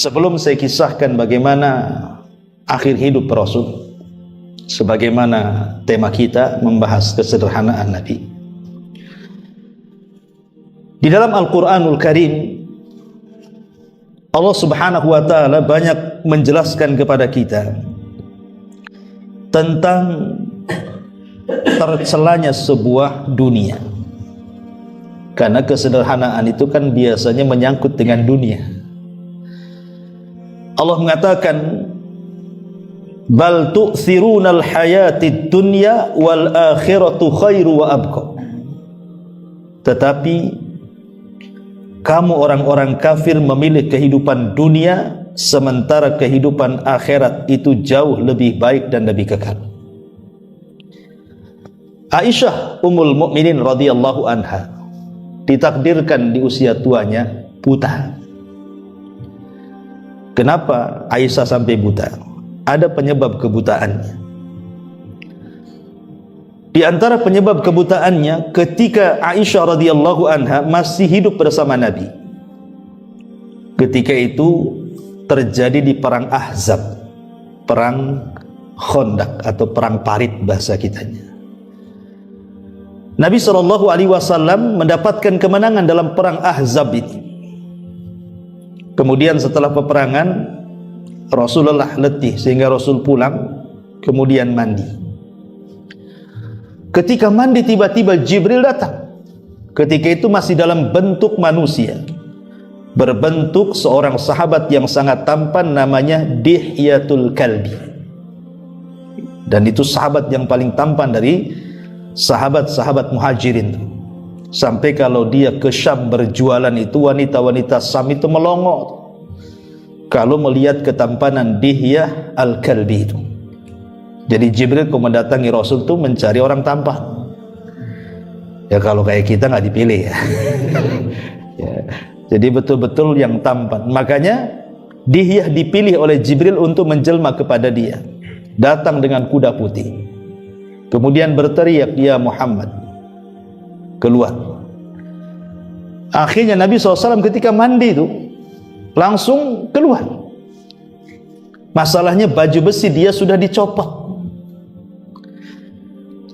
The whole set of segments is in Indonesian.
Sebelum saya kisahkan bagaimana akhir hidup Rasul, sebagaimana tema kita membahas kesederhanaan Nabi. Di dalam Al-Quranul Karim, Allah Subhanahu wa Ta'ala banyak menjelaskan kepada kita tentang tercelanya sebuah dunia. Karena kesederhanaan itu kan biasanya menyangkut dengan dunia. Allah mengatakan, bal tu'thirunal hayatid dunya wal akhiratu khairu wa abqa. Tetapi kamu orang-orang kafir memilih kehidupan dunia, sementara kehidupan akhirat itu jauh lebih baik dan lebih kekal. Aisyah Ummul Mukminin radhiyallahu anha ditakdirkan di usia tuanya buta. Kenapa Aisyah sampai buta? Ada penyebab kebutaannya. Di antara penyebab kebutaannya, ketika Aisyah radhiyallahu anha masih hidup bersama Nabi, ketika itu terjadi di perang Ahzab, perang Khandaq atau perang parit bahasa kitanya. Nabi SAW mendapatkan kemenangan dalam perang Ahzab ini. Kemudian setelah peperangan, Rasulullah letih sehingga Rasul pulang, kemudian mandi. Ketika mandi, tiba-tiba Jibril datang. Ketika itu masih dalam bentuk manusia, berbentuk seorang sahabat yang sangat tampan, namanya Dihyatul Kalbi. Dan itu sahabat yang paling tampan dari sahabat-sahabat Muhajirin. Sampai kalau dia ke Syam berjualan itu, wanita-wanita Syam itu melongo kalau melihat ketampanan Dihyah Al-Kalbi itu. Jadi Jibril kalau mendatangi Rasul itu mencari orang tampan. Ya kalau kayak kita nggak dipilih ya. Ya. Jadi betul-betul yang tampan. Makanya Dihyah dipilih oleh Jibril untuk menjelma kepada dia. Datang dengan kuda putih. Kemudian berteriak, "Ya Muhammad, keluar." Akhirnya Nabi SAW ketika mandi itu langsung keluar. Masalahnya baju besi dia sudah dicopot.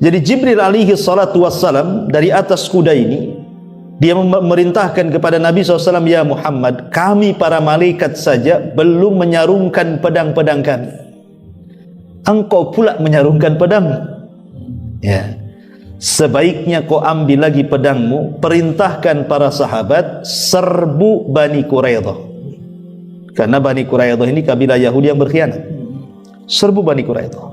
Jadi Jibril alaihi salatu wassalam dari atas kuda ini, dia memerintahkan kepada Nabi SAW, "Ya Muhammad, kami para malaikat saja belum menyarungkan pedang-pedang kami. Engkau pula menyarungkan pedangmu. Ya, sebaiknya kau ambil lagi pedangmu, perintahkan para sahabat serbu Bani Quraidah." Karena Bani Quraidah ini kabilah Yahudi yang berkhianat. Serbu Bani Quraidah.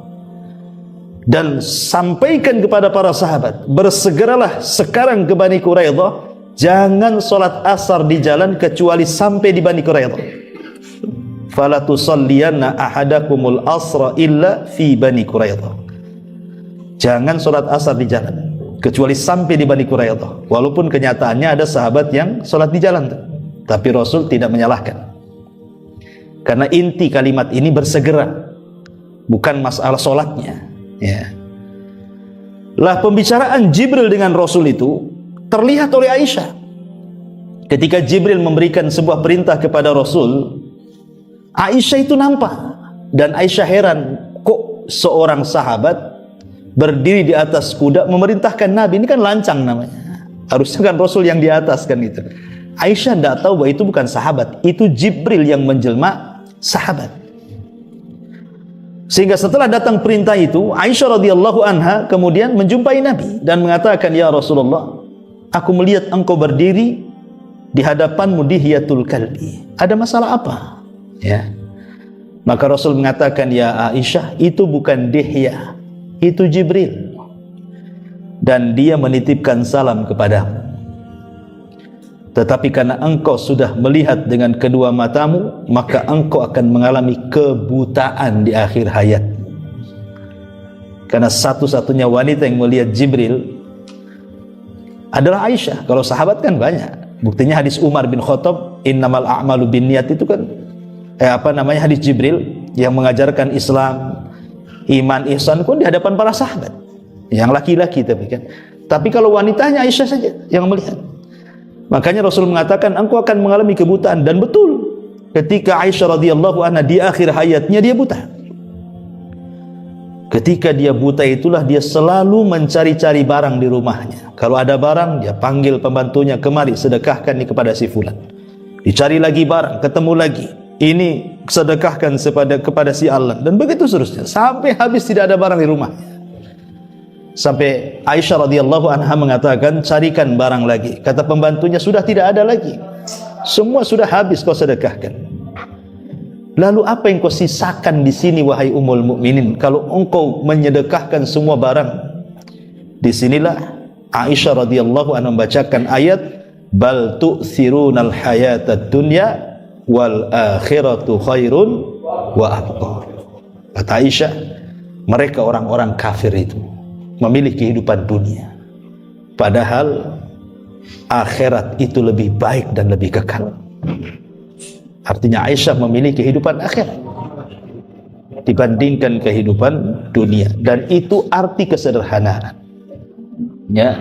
Dan sampaikan kepada para sahabat, bersegeralah sekarang ke Bani Quraidah, jangan sholat asar di jalan kecuali sampai di Bani Quraidah. Fala tusalliyanna ahadakumul asra illa fi Bani Quraidah. Jangan sholat asar di jalan kecuali sampai di Bani Quraidah. Walaupun kenyataannya ada sahabat yang sholat di jalan, tapi Rasul tidak menyalahkan. Karena inti kalimat ini bersegera, bukan masalah sholatnya. Ya. Lah pembicaraan Jibril dengan Rasul itu terlihat oleh Aisyah. Ketika Jibril memberikan sebuah perintah kepada Rasul, Aisyah itu nampak. Dan Aisyah heran, kok seorang sahabat berdiri di atas kuda memerintahkan Nabi? Ini kan lancang namanya. Harusnya kan Rasul yang di atas kan itu. Aisyah tidak tahu bahwa itu bukan sahabat, itu Jibril yang menjelma sahabat. Sehingga setelah datang perintah itu, Aisyah radhiyallahu anha kemudian menjumpai Nabi dan mengatakan, "Ya Rasulullah, aku melihat engkau berdiri di hadapanmu Dihyatul Kalbi. Ada masalah apa?" Ya. Maka Rasul mengatakan, "Ya Aisyah, itu bukan Dihyah, itu Jibril. Dan dia menitipkan salam kepadamu. Tetapi karena engkau sudah melihat dengan kedua matamu, maka engkau akan mengalami kebutaan di akhir hayat." Karena satu-satunya wanita yang melihat Jibril adalah Aisyah. Kalau sahabat kan banyak. Buktinya hadis Umar bin Khattab, "Innamal a'malu binniyat," itu kan hadis Jibril yang mengajarkan Islam, iman, ihsan pun di hadapan para sahabat. Yang laki-laki tapi kan. Tapi kalau wanitanya Aisyah saja yang melihat. Makanya Rasul mengatakan engkau akan mengalami kebutaan, dan betul ketika Aisyah radhiyallahu anha di akhir hayatnya dia buta. Ketika dia buta itulah dia selalu mencari-cari barang di rumahnya. Kalau ada barang, dia panggil pembantunya, kemari sedekahkan ini kepada si fulan. Dicari lagi barang, ketemu lagi, ini sedekahkan kepada si Allah, dan begitu seterusnya sampai habis tidak ada barang di rumah. Sampai Aisyah radhiyallahu anha mengatakan, carikan barang lagi. Kata pembantunya, sudah tidak ada lagi, semua sudah habis kau sedekahkan. Lalu apa yang kau sisakan di sini wahai Ummul Mukminin kalau engkau menyedekahkan semua barang? Disinilah Aisyah radhiyallahu anha membacakan ayat bal tu'thirunal hayatad dunya wal akhiratu khairun wa abqa. Kata Aisyah, mereka orang-orang kafir itu memilih kehidupan dunia, padahal akhirat itu lebih baik dan lebih kekal. Artinya Aisyah memilih kehidupan akhirat dibandingkan kehidupan dunia, dan itu arti kesederhanaan. Ya,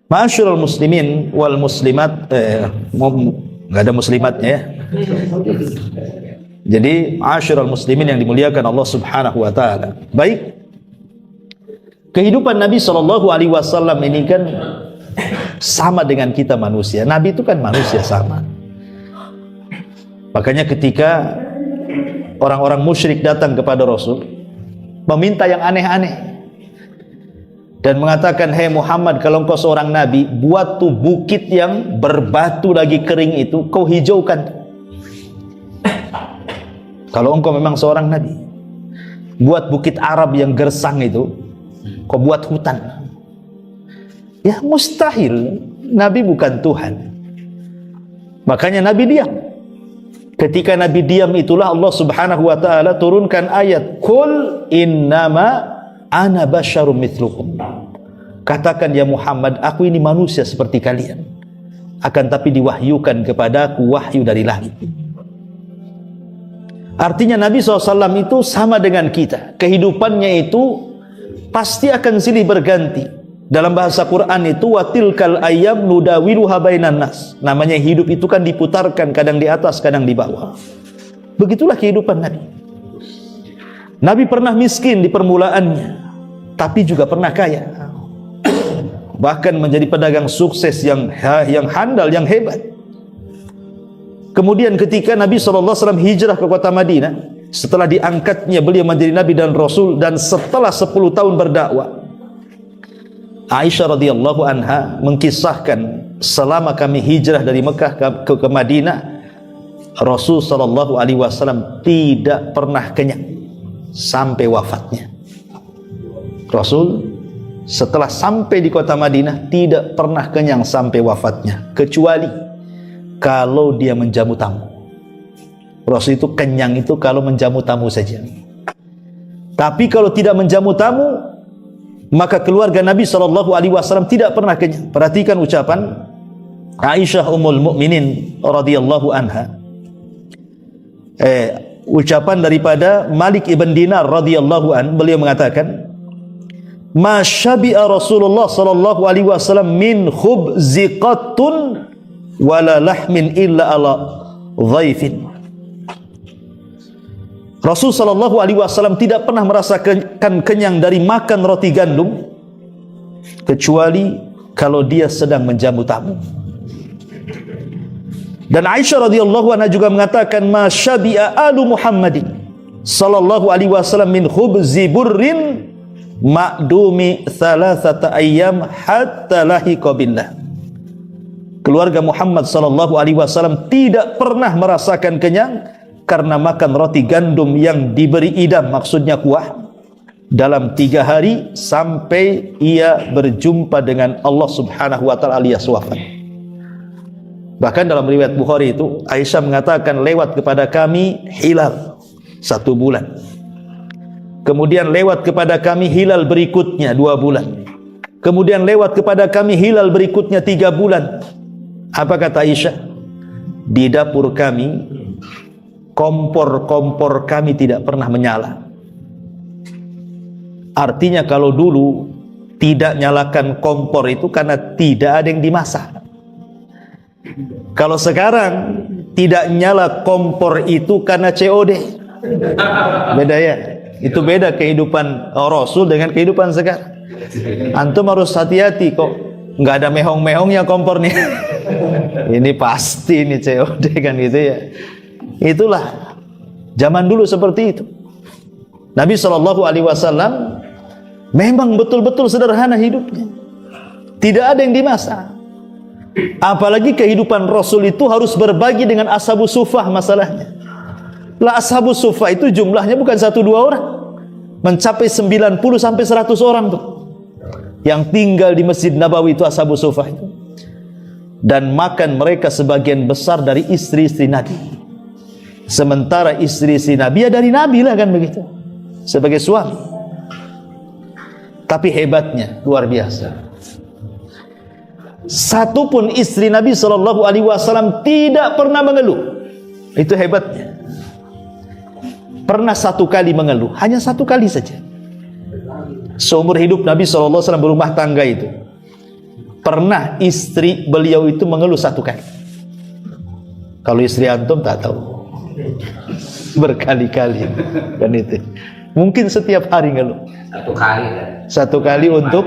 ma'asyiral muslimin wal muslimat, nggak ada muslimatnya ya. Jadi ma'asyiral muslimin yang dimuliakan Allah Subhanahu wa taala. Baik, kehidupan Nabi sallallahu alaihi wasallam ini kan sama dengan kita manusia. Nabi itu kan manusia sama. Makanya ketika orang-orang musyrik datang kepada Rasul meminta yang aneh-aneh dan mengatakan, "Hei Muhammad, kalau engkau seorang nabi, buat tuh bukit yang berbatu lagi kering itu kau hijaukan. Kalau engkau memang seorang nabi, buat bukit Arab yang gersang itu kau buat hutan." Ya mustahil, Nabi bukan Tuhan. Makanya Nabi diam. Ketika Nabi diam itulah Allah Subhanahu wa taala turunkan ayat, "Qul innama ana basyarum mithlukum." Katakan ya Muhammad, aku ini manusia seperti kalian, akan tapi diwahyukan kepadaku wahyu dari langit. Artinya Nabi SAW itu sama dengan kita. Kehidupannya itu pasti akan silih berganti. Dalam bahasa Quran itu watilkal ayyam nudawiluha bainan nas. Namanya hidup itu kan diputarkan, kadang di atas, kadang di bawah. Begitulah kehidupan Nabi. Nabi pernah miskin di permulaannya, tapi juga pernah kaya. Bahkan menjadi pedagang sukses yang handal, yang hebat. Kemudian ketika Nabi SAW hijrah ke kota Madinah, setelah diangkatnya beliau menjadi Nabi dan Rasul, dan setelah 10 tahun berdakwah, Aisyah radhiyallahu anha mengkisahkan, selama kami hijrah dari Mekah ke Madinah, Rasul sallallahu alaihi wasallam tidak pernah kenyang sampai wafatnya. Rasul setelah sampai di kota Madinah tidak pernah kenyang sampai wafatnya, kecuali kalau dia menjamu tamu. Rasul itu kenyang itu kalau menjamu tamu saja. Tapi kalau tidak menjamu tamu, maka keluarga Nabi SAW tidak pernah kenyang. Perhatikan ucapan Aisyah Ummul Mukminin radhiyallahu anha. Ucapan daripada Malik ibn Dinar radhiyallahu an, beliau mengatakan, "Ma syabi'a Rasulullah sallallahu alaihi wasallam min khubzi qattun wala lahmin illa ala dhaifin." Rasul sallallahu alaihi wasallam tidak pernah merasakan kenyang dari makan roti gandum kecuali kalau dia sedang menjamu tamu. Dan Aisyah radhiyallahu anha juga mengatakan, "Ma syabi'a alu Muhammadin sallallahu alaihi wasallam min khubzi burrin ma'dumi thalathata ayyam hatta lahiqa billah." Keluarga Muhammad sallallahu alaihi wasallam tidak pernah merasakan kenyang karena makan roti gandum yang diberi idam, maksudnya kuah, dalam 3 hari sampai ia berjumpa dengan Allah Subhanahu wa ta'ala alias wafat. Bahkan dalam riwayat Bukhari itu Aisyah mengatakan, lewat kepada kami hilal 1 bulan, kemudian lewat kepada kami hilal berikutnya 2 bulan, kemudian lewat kepada kami hilal berikutnya 3 bulan. Apa kata Aisyah? Di dapur kami kompor-kompor kami tidak pernah menyala. Artinya kalau dulu tidak nyalakan kompor itu karena tidak ada yang dimasak. Kalau sekarang tidak nyala kompor itu karena COD. Beda ya. Itu beda kehidupan Rasul dengan kehidupan sekarang. Antum harus hati-hati kok. Nggak ada mehong-mehongnya kompor nih. Ini pasti ini COD kan gitu ya. Itulah zaman dulu seperti itu. Nabi SAW memang betul-betul sederhana hidupnya. Tidak ada yang dimasak. Apalagi kehidupan Rasul itu harus berbagi dengan ashabus sufah masalahnya. Lah ashabus sufah itu jumlahnya bukan 1-2 orang. Mencapai 90 sampai 100 orang tuh. Yang tinggal di Masjid Nabawi itu ashabus sufah itu. Dan makan mereka sebagian besar dari istri-istri Nabi. Sementara istri-istri Nabi ya dari Nabi lah kan begitu. Sebagai suami. Tapi hebatnya luar biasa. Satupun istri Nabi SAW tidak pernah mengeluh. Itu hebatnya. Pernah 1 kali mengeluh, hanya 1 kali saja. Seumur hidup Nabi SAW berumah tangga itu, pernah istri beliau itu mengeluh 1 kali. Kalau istri antum tak tahu, berkali-kali kan itu. Mungkin setiap hari ngeluh. 1 kali kan? 1 kali untuk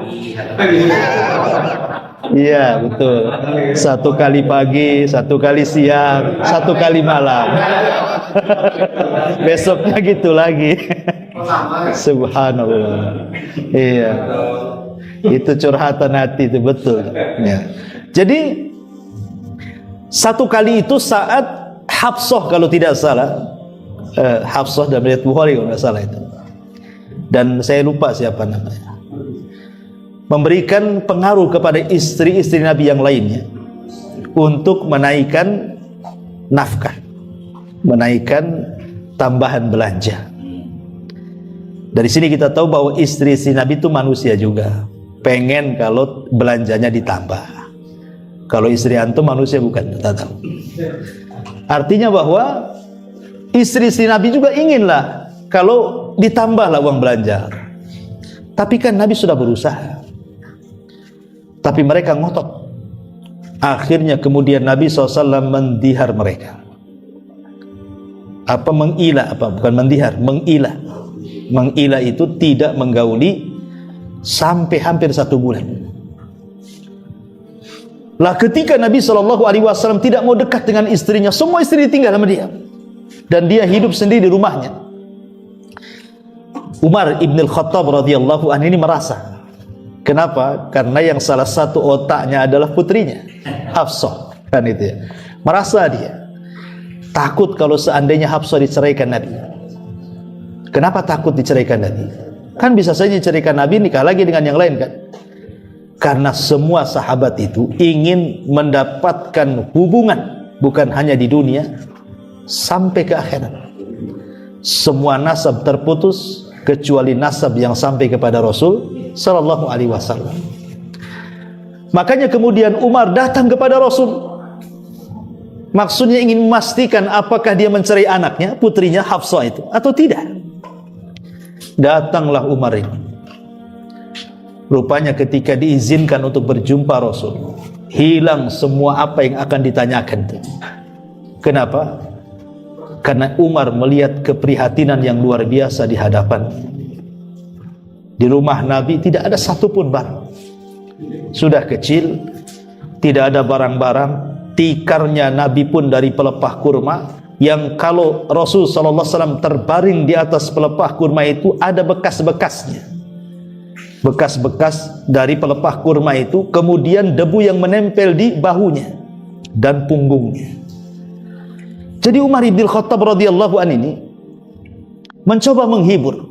iya betul. 1 kali pagi, 1 kali siang, 1 kali malam. Besoknya gitu lagi. Subhanallah. Iya. Itu curhatan hati itu betul. Ya. Jadi 1 kali itu saat Hafsah kalau tidak salah. Hafsah dalam riwayat Bukhari kalau tidak salah itu. Dan saya lupa siapa namanya. Memberikan pengaruh kepada istri-istri Nabi yang lainnya untuk menaikkan nafkah, menaikkan tambahan belanja. Dari sini kita tahu bahwa istri-istri Nabi itu manusia juga, pengen kalau belanjanya ditambah. Kalau istri antum manusia bukan, kita tahu. Artinya bahwa istri-istri Nabi juga inginlah kalau ditambahlah uang belanja. Tapi kan Nabi sudah berusaha. Tapi mereka ngotot. Akhirnya kemudian Nabi SAW mendihar mereka. Apa mengilah? Apa bukan mendihar? Mengilah. Mengilah itu tidak menggauli sampai hampir 1 bulan. Lah ketika Nabi SAW tidak mau dekat dengan istrinya, semua istri ditinggal sama dia. Dan dia hidup sendiri di rumahnya. Umar ibn al-Khattab radhiyallahu anhu ini merasa. Kenapa? Karena yang salah satu otaknya adalah putrinya, Hafsah, kan itu ya. Merasa dia takut kalau seandainya Hafsah diceraikan Nabi. Kenapa takut diceraikan Nabi? Kan bisa saja diceraikan Nabi, nikah lagi dengan yang lain kan? Karena semua sahabat itu ingin mendapatkan hubungan bukan hanya di dunia sampai ke akhirat. Semua nasab terputus kecuali nasab yang sampai kepada Rasul sallallahu alaihi wasallam. Makanya kemudian Umar datang kepada Rasul. Maksudnya ingin memastikan apakah dia mencerai anaknya, putrinya Hafsah itu atau tidak. Datanglah Umar ini. Rupanya ketika diizinkan untuk berjumpa Rasul, hilang semua apa yang akan ditanyakan itu. Kenapa? Karena Umar melihat keprihatinan yang luar biasa di hadapan. Di rumah Nabi tidak ada satupun barang. Sudah kecil, tidak ada barang-barang. Tikarnya Nabi pun dari pelepah kurma, yang kalau Rasul SAW terbaring di atas pelepah kurma itu ada bekas-bekasnya. Bekas-bekas dari pelepah kurma itu, kemudian debu yang menempel di bahunya dan punggungnya. Jadi Umar ibn Khattab radhiyallahu anhu ini mencoba menghibur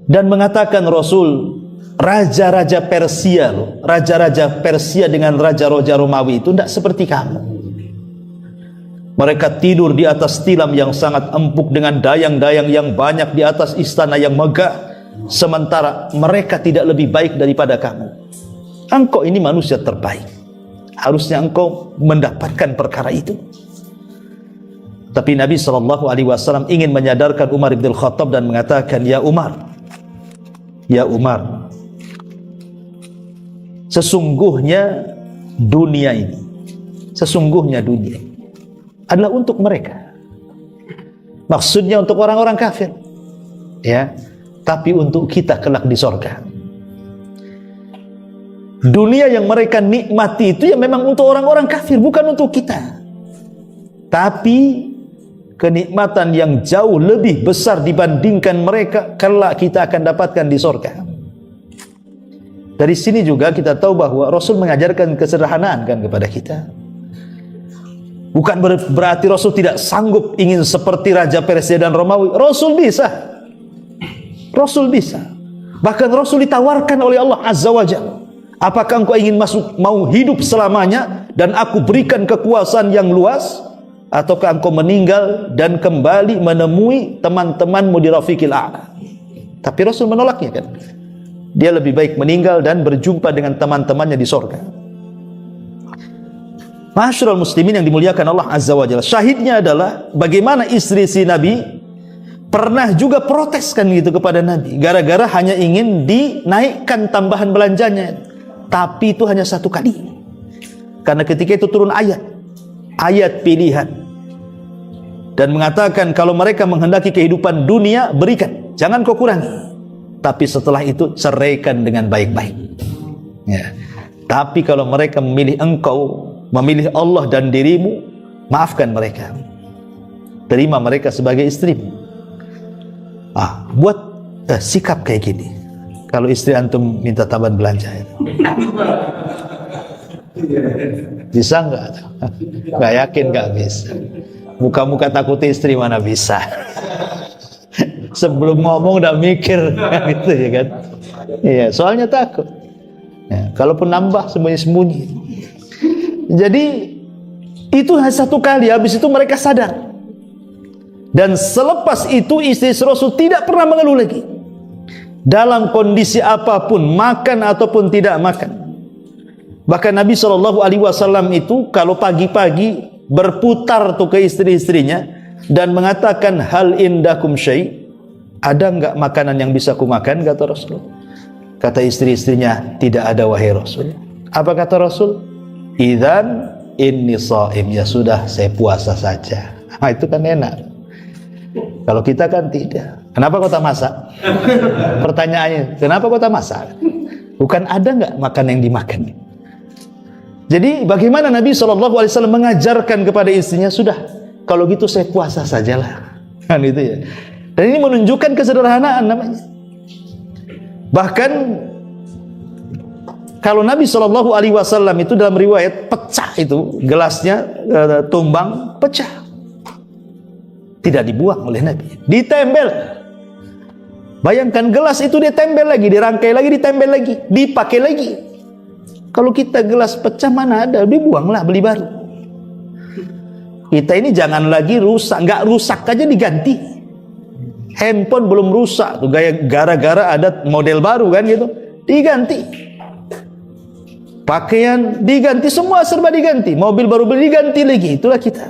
dan mengatakan, Rasul, raja-raja Persia loh, raja-raja Persia dengan raja-raja Romawi itu tidak seperti kamu. Mereka tidur di atas tilam yang sangat empuk dengan dayang-dayang yang banyak di atas istana yang megah, sementara mereka tidak lebih baik daripada kamu. Engkau ini manusia terbaik, harusnya engkau mendapatkan perkara itu. Tapi Nabi SAW ingin menyadarkan Umar ibn Khattab dan mengatakan, Ya Umar, sesungguhnya dunia ini adalah untuk mereka. Maksudnya untuk orang-orang kafir, ya. Tapi untuk kita kelak di sorga. Dunia yang mereka nikmati itu ya memang untuk orang-orang kafir, bukan untuk kita. Tapi kenikmatan yang jauh lebih besar dibandingkan mereka kelak kita akan dapatkan di sorga. Dari sini juga kita tahu bahwa Rasul mengajarkan kesederhanaan kan kepada kita. Bukan berarti Rasul tidak sanggup ingin seperti Raja Persia dan Romawi. Rasul bisa. Rasul bisa. Bahkan Rasul ditawarkan oleh Allah Azza wa Jalla. Apakah engkau ingin mau hidup selamanya dan aku berikan kekuasaan yang luas, ataukah engkau meninggal dan kembali menemui teman-temanmu di Rafiqil A'la? Tapi Rasul menolaknya kan. Dia lebih baik meninggal dan berjumpa dengan teman-temannya di sorga. Ma'asyiral muslimin yang dimuliakan Allah Azza wa Jalla, syahidnya adalah bagaimana istri si Nabi pernah juga protes kan gitu kepada Nabi, gara-gara hanya ingin dinaikkan tambahan belanjanya. Tapi itu hanya satu kali. Karena ketika itu turun ayat pilihan dan mengatakan kalau mereka menghendaki kehidupan dunia, berikan, jangan kau kurangi. Tapi setelah itu ceraikan dengan baik-baik. Ya. Tapi kalau mereka memilih engkau, memilih Allah dan dirimu, maafkan mereka. Terima mereka sebagai istrimu. Buat sikap kayak gini. Kalau istri antum minta tambahan belanja, bisa nggak? Nggak yakin nggak bisa. Muka-muka takut istri mana bisa. Sebelum ngomong udah mikir gitu ya kan? Iya, soalnya takut. Ya, kalaupun nambah sembunyi-sembunyi. Jadi itu hanya satu kali. Habis itu mereka sadar. Dan selepas itu istri Rasul tidak pernah mengeluh lagi. Dalam kondisi apapun, makan ataupun tidak makan. Bahkan Nabi SAW itu kalau pagi-pagi berputar tuh ke istri-istrinya dan mengatakan, hal indakum syai', ada enggak makanan yang bisa kumakan, kata Rasul. Kata istri-istrinya, tidak ada wahai Rasul. Apa kata Rasul? Idzan inni shaim, ya sudah saya puasa saja. Itu kan enak. Kalau kita kan tidak. Kenapa kau tak masak? Pertanyaannya, kenapa kau tak masak? Bukan ada enggak makan yang dimakan? Jadi bagaimana Nabi SAW mengajarkan kepada istrinya, sudah, kalau gitu saya puasa sajalah. Kan itu ya. Dan ini menunjukkan kesederhanaan namanya. Bahkan kalau Nabi SAW itu dalam riwayat pecah itu gelasnya, tumbang pecah, tidak dibuang oleh Nabi, ditempel. Bayangkan gelas itu ditempel lagi, dirangkai lagi, ditempel lagi, dipakai lagi. Kalau kita gelas pecah mana ada, dibuanglah, beli baru. Kita ini jangan lagi rusak, nggak rusak aja diganti. Handphone belum rusak tuh, gara-gara ada model baru kan gitu, diganti. Pakaian diganti, semua serba diganti. Mobil baru beli diganti lagi. Itulah kita.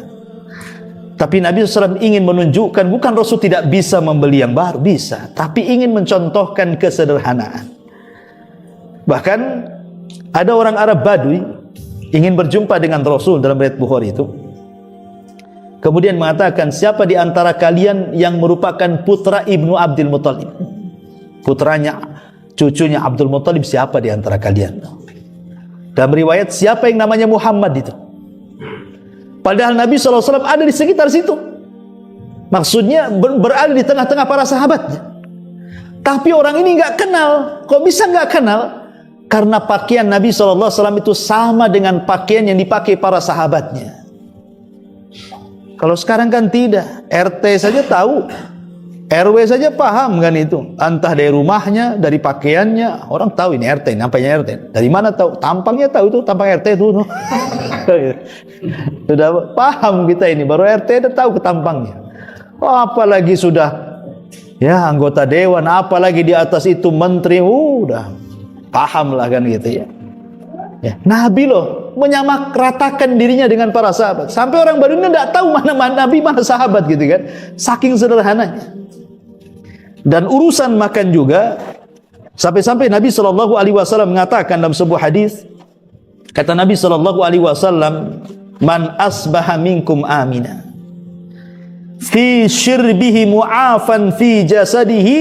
Tapi Nabi SAW ingin menunjukkan, bukan Rasul tidak bisa membeli yang baru, bisa, tapi ingin mencontohkan kesederhanaan. Bahkan ada orang Arab Badui ingin berjumpa dengan Rasul dalam riwayat Bukhari itu. Kemudian mengatakan, siapa di antara kalian yang merupakan putra Ibnu Abdul Muttalib? Putranya, cucunya Abdul Muttalib, siapa di antara kalian? Dalam riwayat, siapa yang namanya Muhammad itu? Padahal Nabi SAW ada di sekitar situ. Maksudnya berada di tengah-tengah para sahabatnya. Tapi orang ini nggak kenal. Kok bisa nggak kenal? Karena pakaian Nabi SAW itu sama dengan pakaian yang dipakai para sahabatnya. Kalau sekarang kan tidak. RT saja tahu, RW saja paham kan itu. Entah dari rumahnya, dari pakaiannya, orang tahu ini RT, nampaknya RT. Dari mana tahu? Tampangnya tahu itu, tampang RT itu. Sudah paham kita ini, baru RT udah tahu ke tampangnya. Apalagi sudah ya anggota dewan, apalagi di atas itu menteri, udah paham lah kan gitu ya. Nabi loh menyamaratakan dirinya dengan para sahabat. Sampai orang baru ini tidak tahu mana Nabi, mana sahabat gitu kan. Saking sederhananya. Dan urusan makan juga, sampai-sampai Nabi SAW mengatakan dalam sebuah hadis, kata Nabi SAW, man asbaha minkum amina fi syirbihi mu'afan fi jasadihi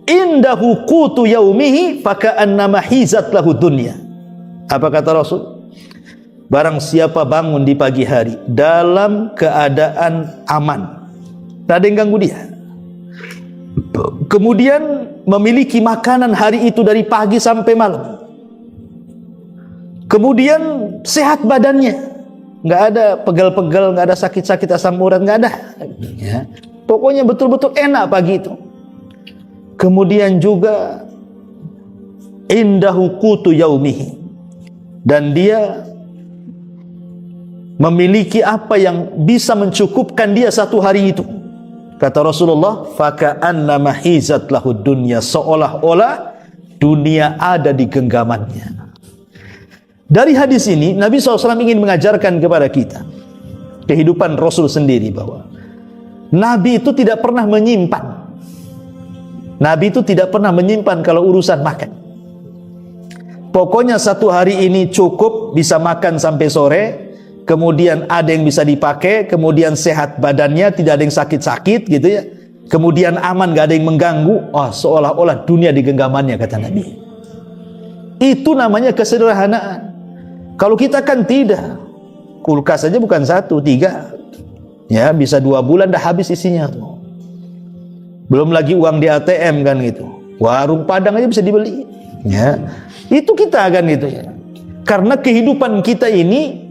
indahu qutu yaumihi faka'annama hizat lahu dunya. Apa kata Rasul? Barang siapa bangun di pagi hari dalam keadaan aman, tak ada yang ganggu dia, kemudian memiliki makanan hari itu dari pagi sampai malam, kemudian sehat badannya, nggak ada pegal-pegal, nggak ada sakit-sakit asam urat, nggak ada ya. Pokoknya betul-betul enak pagi itu. Kemudian juga indahu qutu yaumihi, dan dia memiliki apa yang bisa mencukupkan dia satu hari itu. Kata Rasulullah, faka'annama hizat lahu dunya, seolah-olah dunia ada di genggamannya. Dari hadis ini Nabi SAW ingin mengajarkan kepada kita kehidupan Rasul sendiri, bahwa Nabi itu tidak pernah menyimpan. Nabi itu tidak pernah menyimpan kalau urusan makan. Pokoknya satu hari ini cukup, bisa makan sampai sore, kemudian ada yang bisa dipakai, kemudian sehat badannya, tidak ada yang sakit-sakit gitu ya, kemudian aman, gak ada yang mengganggu. Oh, seolah-olah dunia di genggamannya, kata Nabi. Itu namanya kesederhanaan. Kalau kita kan tidak, kulkas saja bukan 1, 3 ya, bisa 2 bulan dah habis isinya tuh. Belum lagi uang di ATM kan gitu, warung Padang aja bisa dibeli ya. Itu kita kan gitu ya. Karena kehidupan kita ini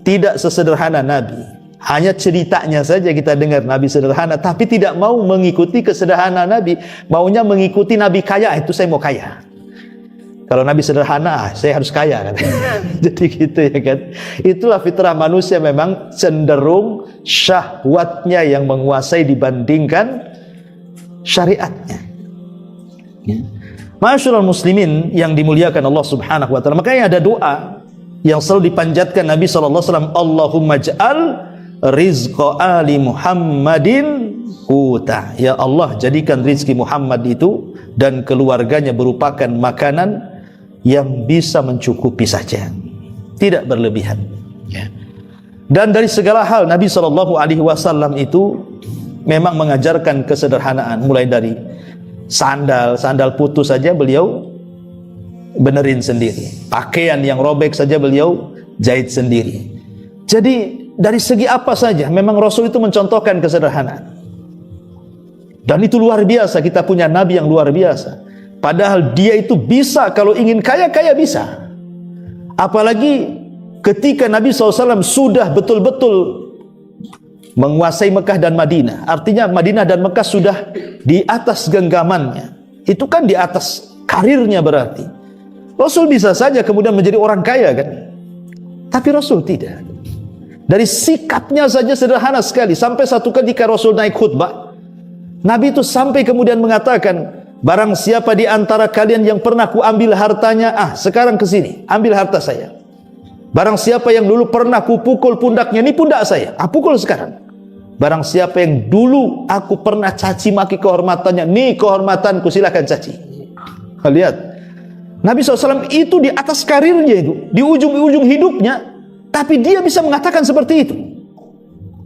tidak sesederhana Nabi. Hanya ceritanya saja kita dengar Nabi sederhana, tapi tidak mau mengikuti kesederhanaan Nabi. Maunya mengikuti Nabi kaya, itu saya mau kaya. Kalau Nabi sederhana, saya harus kaya kan. Jadi gitu ya kan. Itulah fitrah manusia, memang cenderung syahwatnya yang menguasai dibandingkan syariatnya ya. Ma'asyiral muslimin yang dimuliakan Allah Subhanahu wa taala, makanya ada doa yang selalu dipanjatkan Nabi SAW, Allahumma ja'al rizqa ali Muhammadin quta. Ya Allah, jadikan rizki Muhammad itu dan keluarganya merupakan makanan yang bisa mencukupi saja, tidak berlebihan ya. Dan dari segala hal Nabi SAW itu memang mengajarkan kesederhanaan, mulai dari sandal putus saja beliau benerin sendiri, pakaian yang robek saja beliau jahit sendiri. Jadi dari segi apa saja memang Rasul itu mencontohkan kesederhanaan. Dan itu luar biasa, kita punya Nabi yang luar biasa. Padahal dia itu bisa, kalau ingin kaya bisa. Apalagi ketika Nabi SAW sudah betul-betul menguasai Mekah dan Madinah. Artinya Madinah dan Mekah sudah di atas genggamannya. Itu kan di atas karirnya berarti. Rasul bisa saja kemudian menjadi orang kaya kan. Tapi Rasul tidak. Dari sikapnya saja sederhana sekali. Sampai satu ketika Rasul naik khutbah, Nabi itu sampai kemudian mengatakan, barang siapa di antara kalian yang pernah ku ambil hartanya, sekarang ke sini, ambil harta saya. Barang siapa yang dulu pernah ku pukul pundaknya, ini pundak saya, pukul sekarang. Barang siapa yang dulu aku pernah caci maki kehormatannya, nih kehormatanku, silakan caci. Lihat, Nabi SAW itu di atas karirnya itu, di ujung-ujung hidupnya, tapi dia bisa mengatakan seperti itu.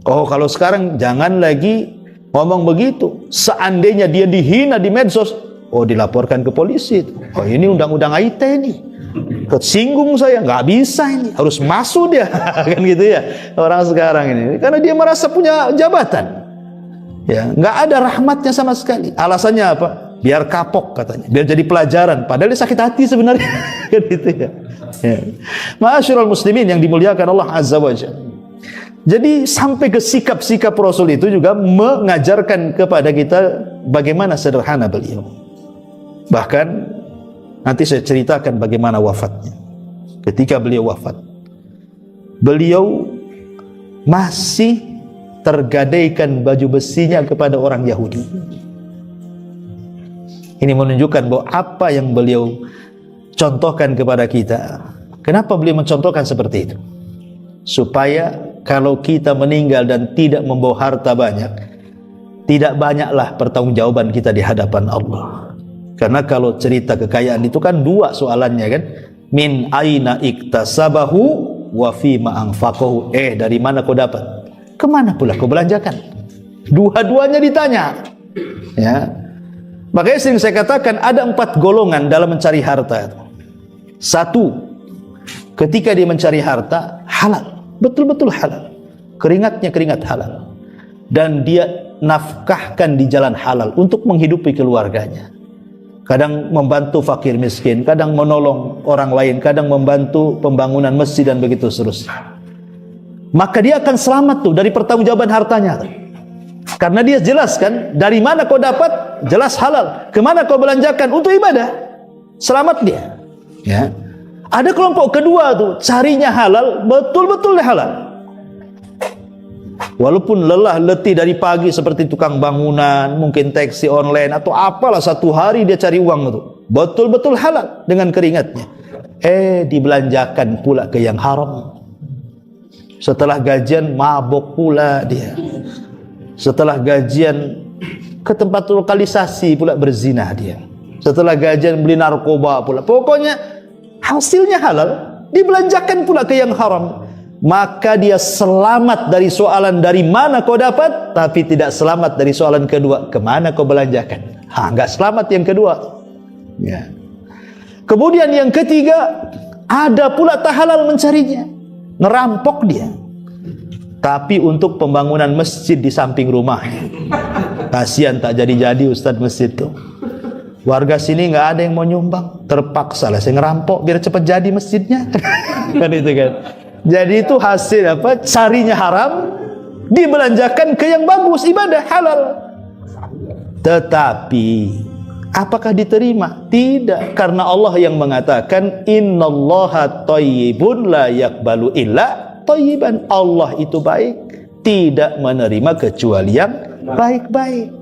Oh, kalau sekarang jangan lagi ngomong begitu. Seandainya dia dihina di medsos, oh dilaporkan ke polisi. Oh ini undang-undang IT nih, kesinggung saya, nggak bisa ini, harus masuk dia. Kan gitu ya orang sekarang ini, karena dia merasa punya jabatan ya, nggak ada rahmatnya sama sekali. Alasannya apa? Biar kapok katanya, biar jadi pelajaran, padahal dia sakit hati sebenarnya. Kan gitu ya. Ma'asyiral muslimin yang dimuliakan Allah Azza wa Jalla. Jadi sampai ke sikap-sikap Rasul itu juga mengajarkan kepada kita bagaimana sederhana beliau. Bahkan nanti saya ceritakan bagaimana wafatnya. Ketika beliau wafat, beliau masih tergadaikan baju besinya kepada orang Yahudi. Ini menunjukkan bahwa apa yang beliau contohkan kepada kita. Kenapa beliau mencontohkan seperti itu? Supaya kalau kita meninggal dan tidak membawa harta banyak, tidak banyaklah pertanggungjawaban kita di hadapan Allah. Karena kalau cerita kekayaan itu kan dua soalannya kan, min aina iktasabahu wa fima anfaqahu. Dari mana kau dapat? Kemana pula kau belanjakan? Dua-duanya ditanya. Ya. Makanya sering saya katakan ada 4 golongan dalam mencari harta. 1, ketika dia mencari harta halal, betul-betul halal, keringatnya keringat halal, dan dia nafkahkan di jalan halal untuk menghidupi keluarganya. Kadang membantu fakir miskin, kadang menolong orang lain, kadang membantu pembangunan masjid dan begitu seterusnya. Maka dia akan selamat tuh dari pertanggungjawaban hartanya. Karena dia jelaskan dari mana kau dapat, jelas halal. Kemana kau belanjakan untuk ibadah, selamat dia. Ya. Ada kelompok kedua tuh, carinya halal, betul-betul halal. Walaupun lelah letih dari pagi seperti tukang bangunan, mungkin taksi online atau apalah, satu hari dia cari uang itu, betul-betul halal dengan keringatnya. Dibelanjakan pula ke yang haram. Setelah gajian mabok pula dia. Setelah gajian ke tempat lokalisasi pula berzina dia. Setelah gajian beli narkoba pula. Pokoknya hasilnya halal, dibelanjakan pula ke yang haram. Maka dia selamat dari soalan dari mana kau dapat, tapi tidak selamat dari soalan kedua, kemana kau belanjakan. Enggak selamat yang kedua. Ya. Kemudian yang ketiga, ada pula tak halal mencarinya, ngerampok dia. Tapi untuk pembangunan masjid di samping rumahnya. Kasihan tak jadi-jadi Ustadz masjid tuh. Warga sini nggak ada yang mau nyumbang, terpaksa lah saya ngerampok biar cepat jadi masjidnya. Kan itu kan. Jadi itu hasil apa? Carinya haram, dibelanjakan ke yang bagus, ibadah halal. Tetapi apakah diterima? Tidak, karena Allah yang mengatakan innallaha thayyibun la yaqbalu illa thayyiban. Allah itu baik, tidak menerima kecuali yang baik-baik.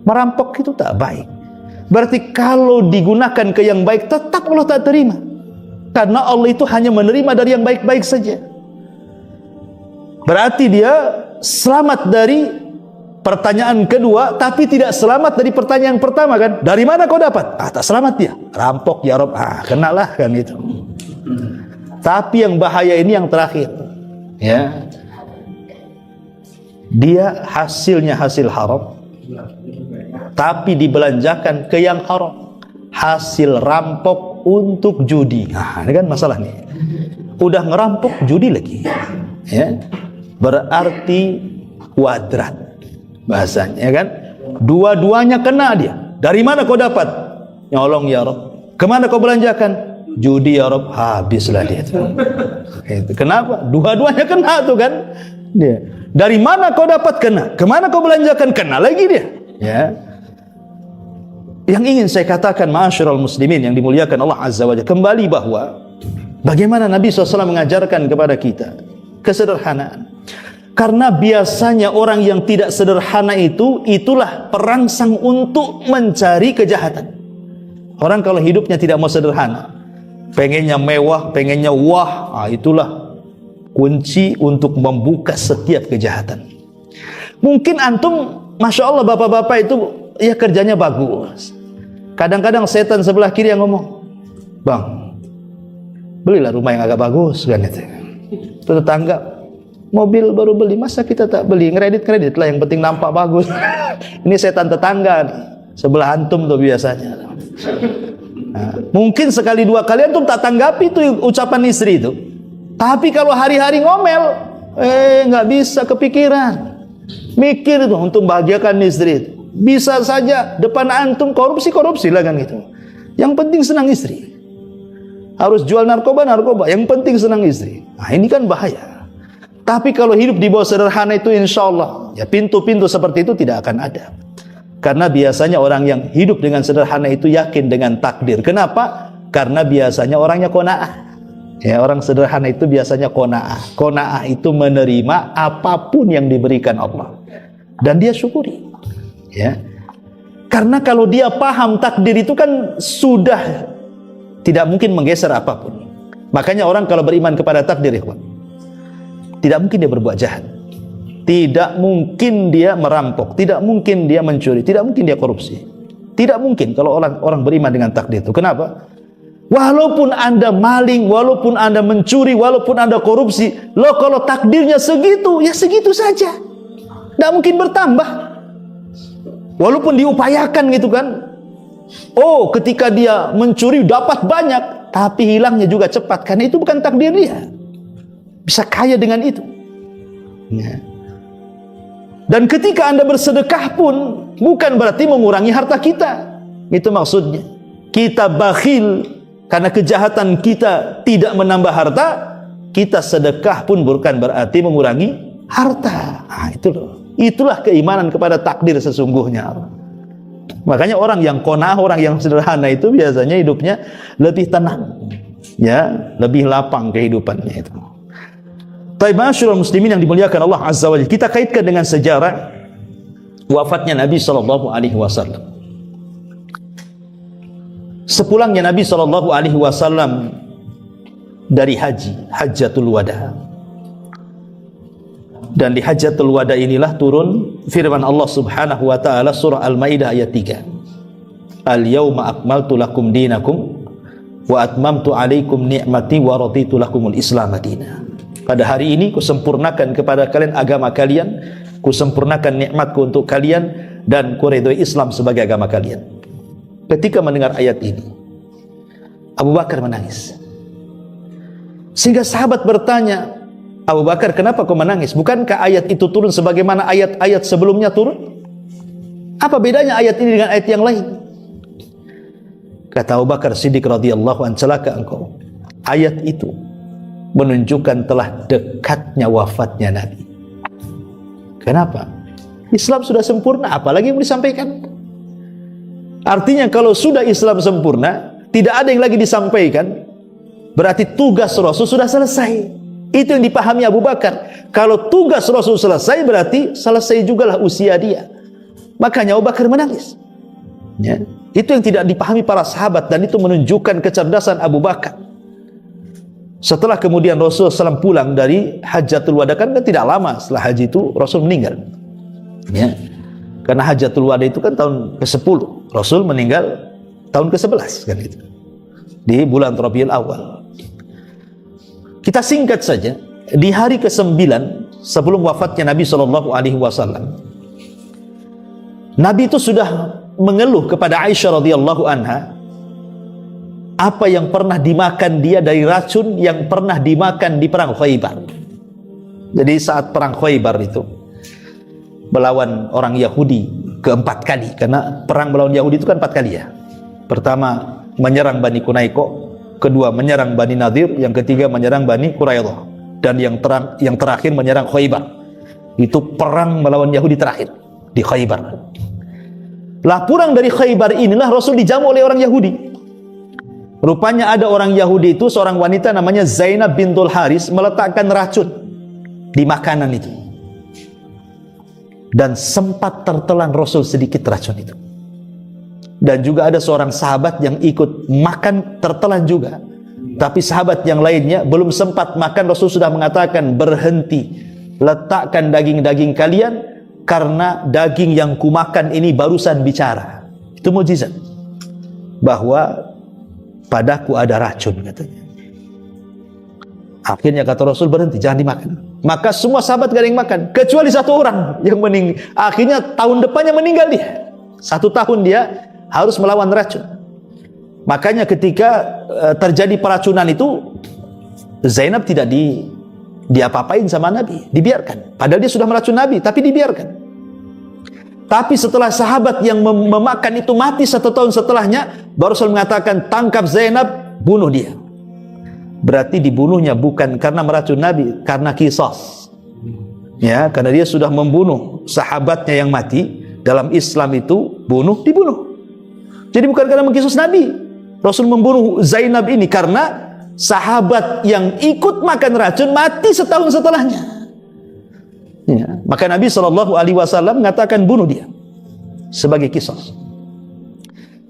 Merampok itu tak baik. Berarti kalau digunakan ke yang baik, tetap Allah tak terima. Karena Allah itu hanya menerima dari yang baik-baik saja. Berarti dia selamat dari pertanyaan kedua, tapi tidak selamat dari pertanyaan pertama kan? Dari mana kau dapat? Tak selamat dia. Rampok ya Rob. Kenalah kan itu. Tapi yang bahaya ini yang terakhir. Ya. Dia hasilnya hasil haram, tapi dibelanjakan ke yang haram. Hasil rampok untuk judi. Ini kan masalah nih. Udah ngerampok judi lagi. Ya. Berarti kuadrat bahasanya kan. Dua-duanya kena dia. Dari mana kau dapat? Nyolong ya Rob. Kemana kau belanjakan? Judi ya Rob. Habislah dia itu. Kenapa? Dua-duanya kena tuh kan. Dia. Dari mana kau dapat? Kena. Kemana kau belanjakan? Kena lagi dia. Ya. Yang ingin saya katakan ma'asyiral muslimin yang dimuliakan Allah Azza wa Jalla, kembali bahwa bagaimana Nabi SAW mengajarkan kepada kita kesederhanaan. Karena biasanya orang yang tidak sederhana itu, itulah perangsang untuk mencari kejahatan. Orang kalau hidupnya tidak mau sederhana, pengennya mewah, pengennya wah, itulah kunci untuk membuka setiap kejahatan. Mungkin antum, Masya Allah bapak-bapak itu ya kerjanya bagus. Kadang-kadang setan sebelah kiri yang ngomong, bang, belilah rumah yang agak bagus kan itu. Itu tetangga, mobil baru beli, masa kita tak beli? Kredit lah, yang penting nampak bagus. Ini setan tetangga nih, sebelah antum tuh biasanya. Nah, mungkin sekali dua kali antum tak tanggapi itu ucapan istri itu. Tapi kalau hari-hari ngomel, nggak bisa kepikiran. Mikir itu untuk bahagiakan istri itu. Bisa saja depan antum korupsi lah kan gitu. Yang penting senang istri. Harus jual narkoba, yang penting senang istri. Nah ini kan bahaya. Tapi kalau hidup di bawah sederhana itu insya Allah ya pintu-pintu seperti itu tidak akan ada. Karena biasanya orang yang hidup dengan sederhana itu yakin dengan takdir. Kenapa? Karena biasanya orangnya qanaah. Ya, orang sederhana itu biasanya qanaah. Qanaah itu menerima apapun yang diberikan Allah dan dia syukuri. Ya. Karena kalau dia paham takdir itu kan sudah tidak mungkin menggeser apapun. Makanya orang kalau beriman kepada takdir, tidak mungkin dia berbuat jahat. Tidak mungkin dia merampok, tidak mungkin dia mencuri, tidak mungkin dia korupsi. Tidak mungkin kalau orang beriman dengan takdir itu. Kenapa? Walaupun Anda maling, walaupun Anda mencuri, walaupun Anda korupsi, loh kalau takdirnya segitu, ya segitu saja. Tidak mungkin bertambah. Walaupun diupayakan gitu kan. Oh, ketika dia mencuri dapat banyak, tapi hilangnya juga cepat, karena itu bukan takdir dia. Bisa kaya dengan itu. Ya. Dan ketika Anda bersedekah pun bukan berarti mengurangi harta kita. Itu maksudnya. Kita bakhil karena kejahatan kita tidak menambah harta, kita sedekah pun bukan berarti mengurangi harta. Nah, itulah keimanan kepada takdir sesungguhnya. Makanya orang yang qanaah, orang yang sederhana itu biasanya hidupnya lebih tenang, ya, lebih lapang kehidupannya itu. Baik, ma'asyiral muslimin yang dimuliakan Allah Azza wa Jalla, kita kaitkan dengan sejarah wafatnya Nabi sallallahu alaihi wasallam. Sepulangnya Nabi SAW dari Hajjatul Wada, dan di Hajjatul Wada inilah turun firman Allah Subhanahu wa taala surah Al-Maidah ayat 3. Al-yauma akmaltu lakum dinakum wa atmamtu alaikum ni'mati wa raditu lakumul Islam madina. Pada hari ini kusempurnakan kepada kalian agama kalian, kusempurnakan nikmatku untuk kalian, dan kuridhoi Islam sebagai agama kalian. Ketika mendengar ayat ini, Abu Bakar menangis. Sehingga sahabat bertanya, Abu Bakar, kenapa kau menangis? Bukankah ayat itu turun sebagaimana ayat-ayat sebelumnya turun? Apa bedanya ayat ini dengan ayat yang lain? Kata Abu Bakar Siddiq radhiyallahu anhu, celaka engkau. Ayat itu menunjukkan telah dekatnya wafatnya Nabi. Kenapa? Islam sudah sempurna, apalagi yang disampaikan? Artinya kalau sudah Islam sempurna, tidak ada yang lagi disampaikan, berarti tugas Rasul sudah selesai. Itu yang dipahami Abu Bakar. Kalau tugas Rasul selesai, berarti selesai jugalah usia dia. Makanya Abu Bakar menangis. Ya. Itu yang tidak dipahami para sahabat, dan itu menunjukkan kecerdasan Abu Bakar. Setelah kemudian Rasul SAW pulang dari Hajjatul Wada, kan tidak lama setelah haji itu Rasul meninggal. Ya. Karena Hajjatul Wada itu kan tahun ke-10, Rasul meninggal tahun ke-11 kan itu, di bulan Rabiul Awal. Kita singkat saja, di hari ke-9 sebelum wafatnya Nabi SAW, Nabi itu sudah mengeluh kepada Aisyah radhiyallahu anha apa yang pernah dimakan dia dari racun yang pernah dimakan di perang Khaybar. Jadi saat perang Khaybar itu melawan orang Yahudi keempat kali, karena perang melawan Yahudi itu kan 4 kali ya. Pertama menyerang Bani Kunaiko, kedua menyerang Bani Nadir, yang ketiga menyerang Bani Quraidah, dan yang terakhir menyerang Khaybar. Itu perang melawan Yahudi terakhir di Khaybar. Lah pulang dari Khaybar inilah Rasul dijamu oleh orang Yahudi. Rupanya ada orang Yahudi itu, seorang wanita namanya Zainab bintul Haris, meletakkan racun di makanan itu. Dan sempat tertelan Rasul sedikit racun itu. Dan juga ada seorang sahabat yang ikut makan, tertelan juga. Tapi sahabat yang lainnya belum sempat makan, Rasul sudah mengatakan, berhenti, letakkan daging-daging kalian, karena daging yang kumakan ini barusan bicara. Itu mukjizat bahwa padaku ada racun, katanya. Akhirnya kata Rasul, berhenti, jangan dimakan. Maka semua sahabat gak ada yang makan, kecuali satu orang yang meninggal. Akhirnya tahun depannya meninggal dia. 1 tahun dia harus melawan racun. Makanya ketika terjadi peracunan itu, Zainab tidak diapa-apain sama Nabi, dibiarkan. Padahal dia sudah meracun Nabi, tapi dibiarkan. Tapi setelah sahabat yang memakan itu mati 1 tahun setelahnya, baru Rasul mengatakan, tangkap Zainab, bunuh dia. Berarti dibunuhnya bukan karena meracun Nabi, karena qisas. Ya, karena dia sudah membunuh sahabatnya yang mati. Dalam Islam itu dibunuh. Jadi bukan karena mengqisas Nabi. Rasul membunuh Zainab ini karena sahabat yang ikut makan racun mati 1 tahun setelahnya. Ya, maka Nabi SAW mengatakan bunuh dia sebagai qisas.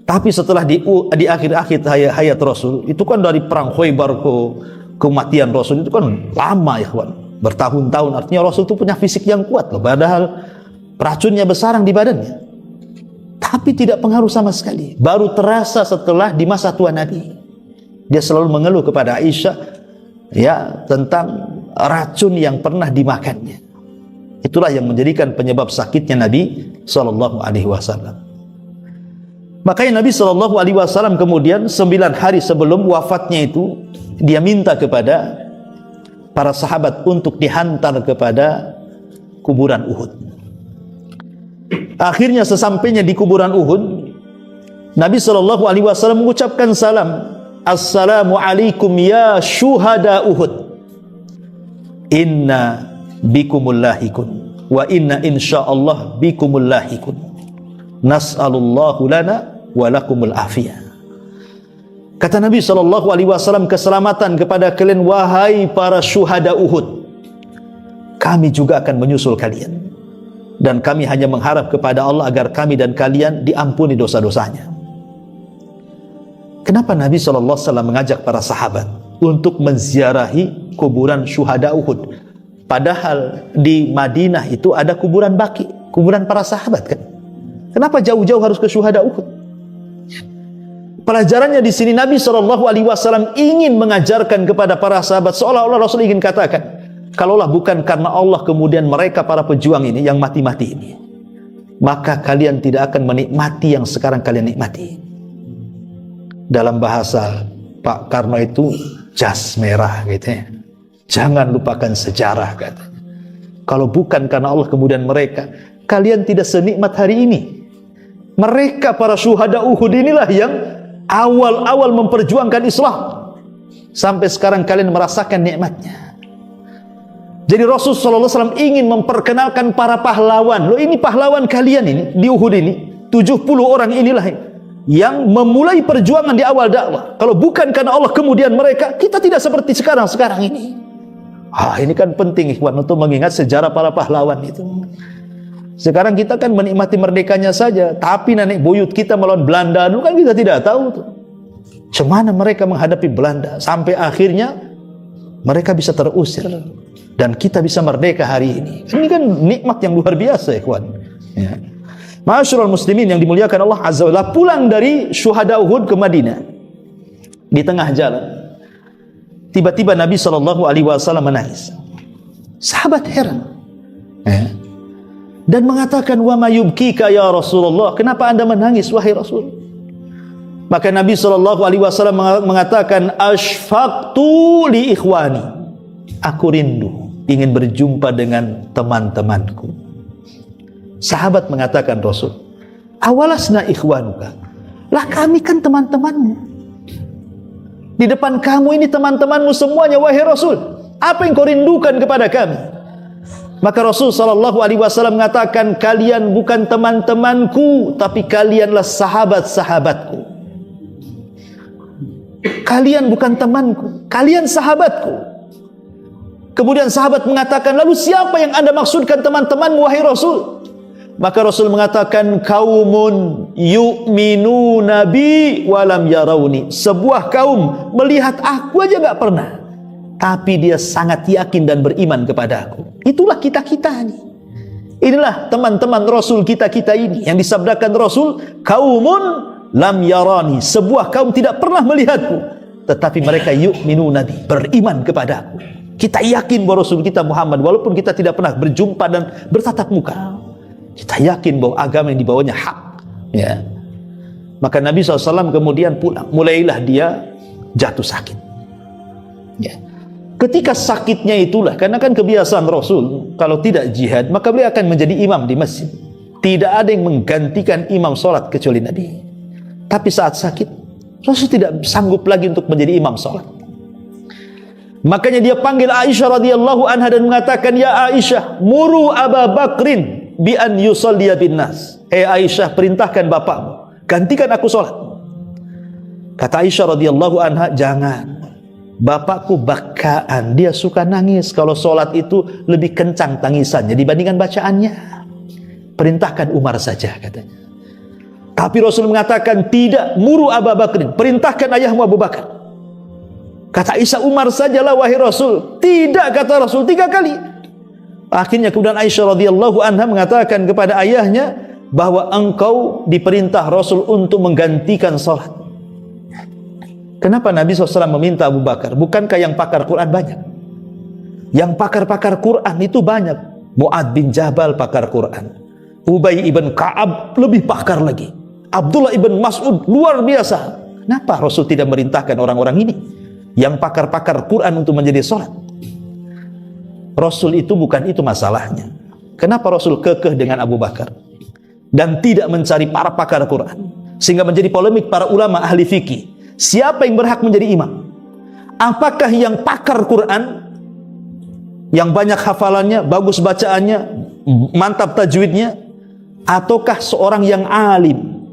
Tapi setelah di akhir-akhir hayat Rasul, itu kan dari perang Khaybar ke kematian Rasul itu kan lama ya kawan, bertahun-tahun. Artinya Rasul itu punya fisik yang kuat loh, padahal racunnya bersarang di badannya. Tapi tidak pengaruh sama sekali. Baru terasa setelah di masa tua Nabi. Dia selalu mengeluh kepada Aisyah ya tentang racun yang pernah dimakannya. Itulah yang menjadikan penyebab sakitnya Nabi sallallahu alaihi wasallam. Makanya Nabi sallallahu alaihi wasallam kemudian 9 hari sebelum wafatnya itu dia minta kepada para sahabat untuk dihantar kepada kuburan Uhud. Akhirnya sesampainya di kuburan Uhud, Nabi sallallahu alaihi wasallam mengucapkan salam, "Assalamu alaikum ya syuhada Uhud. Inna bikumul lahikun wa inna insyaallah bikumul lahikun. Nas'alullahu lana wa lakumul afiyah." Kata Nabi sallallahu alaihi wasallam, keselamatan kepada kalian wahai para syuhada Uhud. Kami juga akan menyusul kalian. Dan kami hanya mengharap kepada Allah agar kami dan kalian diampuni dosa-dosanya. Kenapa Nabi sallallahu alaihi wasallam mengajak para sahabat untuk menziarahi kuburan syuhada Uhud? Padahal di Madinah itu ada kuburan Baqi, kuburan para sahabat kan. Kenapa jauh-jauh harus ke syuhada Uhud? Pelajarannya di sini Nabi sallallahu alaihi wasallam ingin mengajarkan kepada para sahabat, seolah-olah Rasul ingin katakan, kalaulah bukan karena Allah kemudian mereka para pejuang ini yang mati-mati ini, maka kalian tidak akan menikmati yang sekarang kalian nikmati. Dalam bahasa Pak Karno itu jas merah gitu ya. Jangan lupakan sejarah katanya. Kalau bukan karena Allah kemudian mereka, kalian tidak senikmat hari ini. Mereka para syuhada Uhud inilah yang awal-awal memperjuangkan Islam. Sampai sekarang kalian merasakan nikmatnya. Jadi Rasulullah SAW ingin memperkenalkan para pahlawan. Loh, ini pahlawan kalian ini di Uhud ini, 70 orang inilah yang memulai perjuangan di awal dakwah. Kalau bukan karena Allah kemudian mereka, kita tidak seperti sekarang ini. Ini kan penting ikhwan untuk mengingat sejarah para pahlawan itu. Sekarang kita kan menikmati merdekanya saja, tapi nenek buyut kita melawan Belanda dulu kan kita tidak tahu tuh. Bagaimana mereka menghadapi Belanda sampai akhirnya mereka bisa terusir dan kita bisa merdeka hari ini. Ini kan nikmat yang luar biasa ikhwan. Ya. Ma'asyiral muslimin yang dimuliakan Allah Azza wa Jalla, pulang dari syuhada Uhud ke Madinah. Di tengah jalan tiba-tiba Nabi sallallahu alaihi wasallam menangis. Sahabat heran. Dan mengatakan, "Wa ma yubkika ya Rasulullah? Kenapa Anda menangis wahai Rasul?" Maka Nabi sallallahu alaihi wasallam mengatakan, "Ashfaqtu li ikhwani." Aku rindu ingin berjumpa dengan teman-temanku. Sahabat mengatakan, "Rasul, awalasna ikhwanuka." Lah kami kan teman-temanmu. Di depan kamu ini teman-temanmu semuanya wahai Rasul. Apa yang kau rindukan kepada kami? Maka Rasul sallallahu alaihi wasallam mengatakan, "Kalian bukan teman-temanku, tapi kalianlah sahabat-sahabatku." Kalian bukan temanku, kalian sahabatku. Kemudian sahabat mengatakan, "Lalu siapa yang Anda maksudkan teman-temanmu wahai Rasul?" Maka Rasul mengatakan, "Kaumun yu'minuna bi walam yarawni." Sebuah kaum melihat aku aja gak pernah, tapi dia sangat yakin dan beriman kepada aku. Itulah kita-kita ini. Inilah teman-teman Rasul kita-kita ini yang disabdakan Rasul, "Kaumun lam yarani." Sebuah kaum tidak pernah melihatku, tetapi mereka yu'minuna bi, beriman kepada aku. Kita yakin bahwa Rasul kita Muhammad, walaupun kita tidak pernah berjumpa dan bertatap muka, kita yakin bahwa agama yang dibawanya hak. Ya. Maka Nabi SAW kemudian pulang. Mulailah dia jatuh sakit. Ya. Ketika sakitnya itulah, karena kan kebiasaan Rasul, kalau tidak jihad, maka beliau akan menjadi imam di masjid. Tidak ada yang menggantikan imam sholat kecuali Nabi. Tapi saat sakit, Rasul tidak sanggup lagi untuk menjadi imam sholat. Makanya dia panggil Aisyah radhiyallahu anha dan mengatakan, "Ya Aisyah, muru Aba Bakrin bi an yusalliya bin nas." Aisyah, perintahkan bapakmu, gantikan aku sholat. Kata Aisyah radhiyallahu anha, "Jangan. Bapakku bakaan, dia suka nangis. Kalau sholat itu lebih kencang tangisannya dibandingkan bacaannya. Perintahkan Umar saja," katanya. Tapi Rasul mengatakan, "Tidak, muru Aba Bakrin, perintahkan ayahmu Abu Bakar." Kata Aisyah, "Umar sajalah wahai Rasul." "Tidak," kata Rasul 3 kali. Akhirnya kemudian Aisyah radhiyallahu anha mengatakan kepada ayahnya bahwa engkau diperintah Rasul untuk menggantikan salat. Kenapa Nabi SAW meminta Abu Bakar? Bukankah yang pakar Quran banyak? Yang pakar-pakar Quran itu banyak. Mu'ad bin Jabal pakar Quran, Ubay ibn Ka'ab lebih pakar lagi, Abdullah ibn Mas'ud luar biasa. Kenapa Rasul tidak merintahkan orang-orang ini yang pakar-pakar Quran untuk menjadi sholat? Rasul itu bukan itu masalahnya. Kenapa Rasul kekeh dengan Abu Bakar dan tidak mencari para pakar Quran, sehingga menjadi polemik para ulama ahli fikih? Siapa yang berhak menjadi imam? Apakah yang pakar Quran, yang banyak hafalannya, bagus bacaannya, mantap tajwidnya, ataukah seorang yang alim?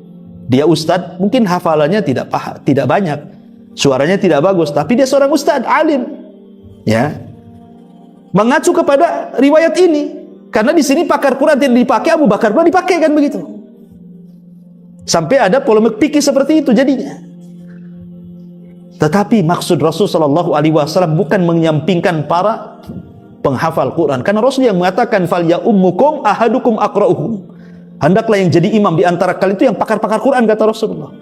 Dia ustadz, mungkin hafalannya tidak banyak, suaranya tidak bagus, tapi dia seorang ustadz, alim. Ya, mengacu kepada riwayat ini, karena di sini pakar Quran tidak dipakai, Abu Bakar pun dipakai, kan begitu. Sampai ada polemik fikih seperti itu jadinya. Tetapi maksud Rasul sallallahu alaihi wasallam bukan menyampingkan para penghafal Quran, karena Rasul yang mengatakan fal ya ummukum ahadukum aqra'uhum, hendaklah yang jadi imam di antara kalian itu yang pakar-pakar Quran, kata Rasulullah.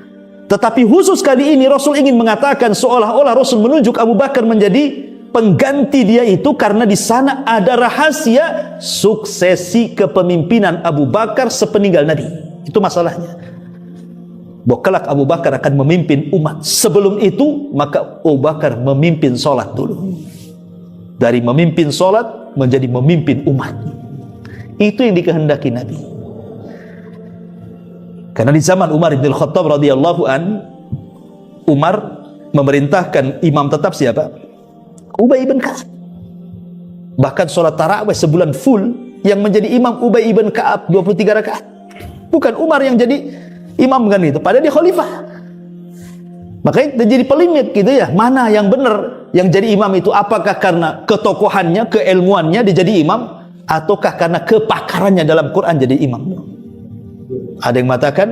Tetapi khusus kali ini Rasul ingin mengatakan, seolah-olah Rasul menunjuk Abu Bakar menjadi pengganti dia itu, karena di sana ada rahasia suksesi kepemimpinan Abu Bakar sepeninggal Nabi. Itu masalahnya. Bahwa kelak Abu Bakar akan memimpin umat. Sebelum itu, maka Abu Bakar memimpin sholat dulu. Dari memimpin sholat menjadi memimpin umat. Itu yang dikehendaki Nabi. Karena di zaman Umar bin Khattab radhiyallahu an, Umar memerintahkan imam tetap siapa? Ubay bin Ka'ab. Bahkan sholat tarawih sebulan full, yang menjadi imam Ubay bin Ka'ab 23 rakaat. Bukan Umar yang jadi imam kan itu, padahal dia khalifah. Makanya jadi polemik gitu ya, mana yang benar yang jadi imam itu? Apakah karena ketokohannya, keilmuannya dia jadi imam, ataukah karena kepakarannya dalam Quran jadi imam? Ada yang mengatakan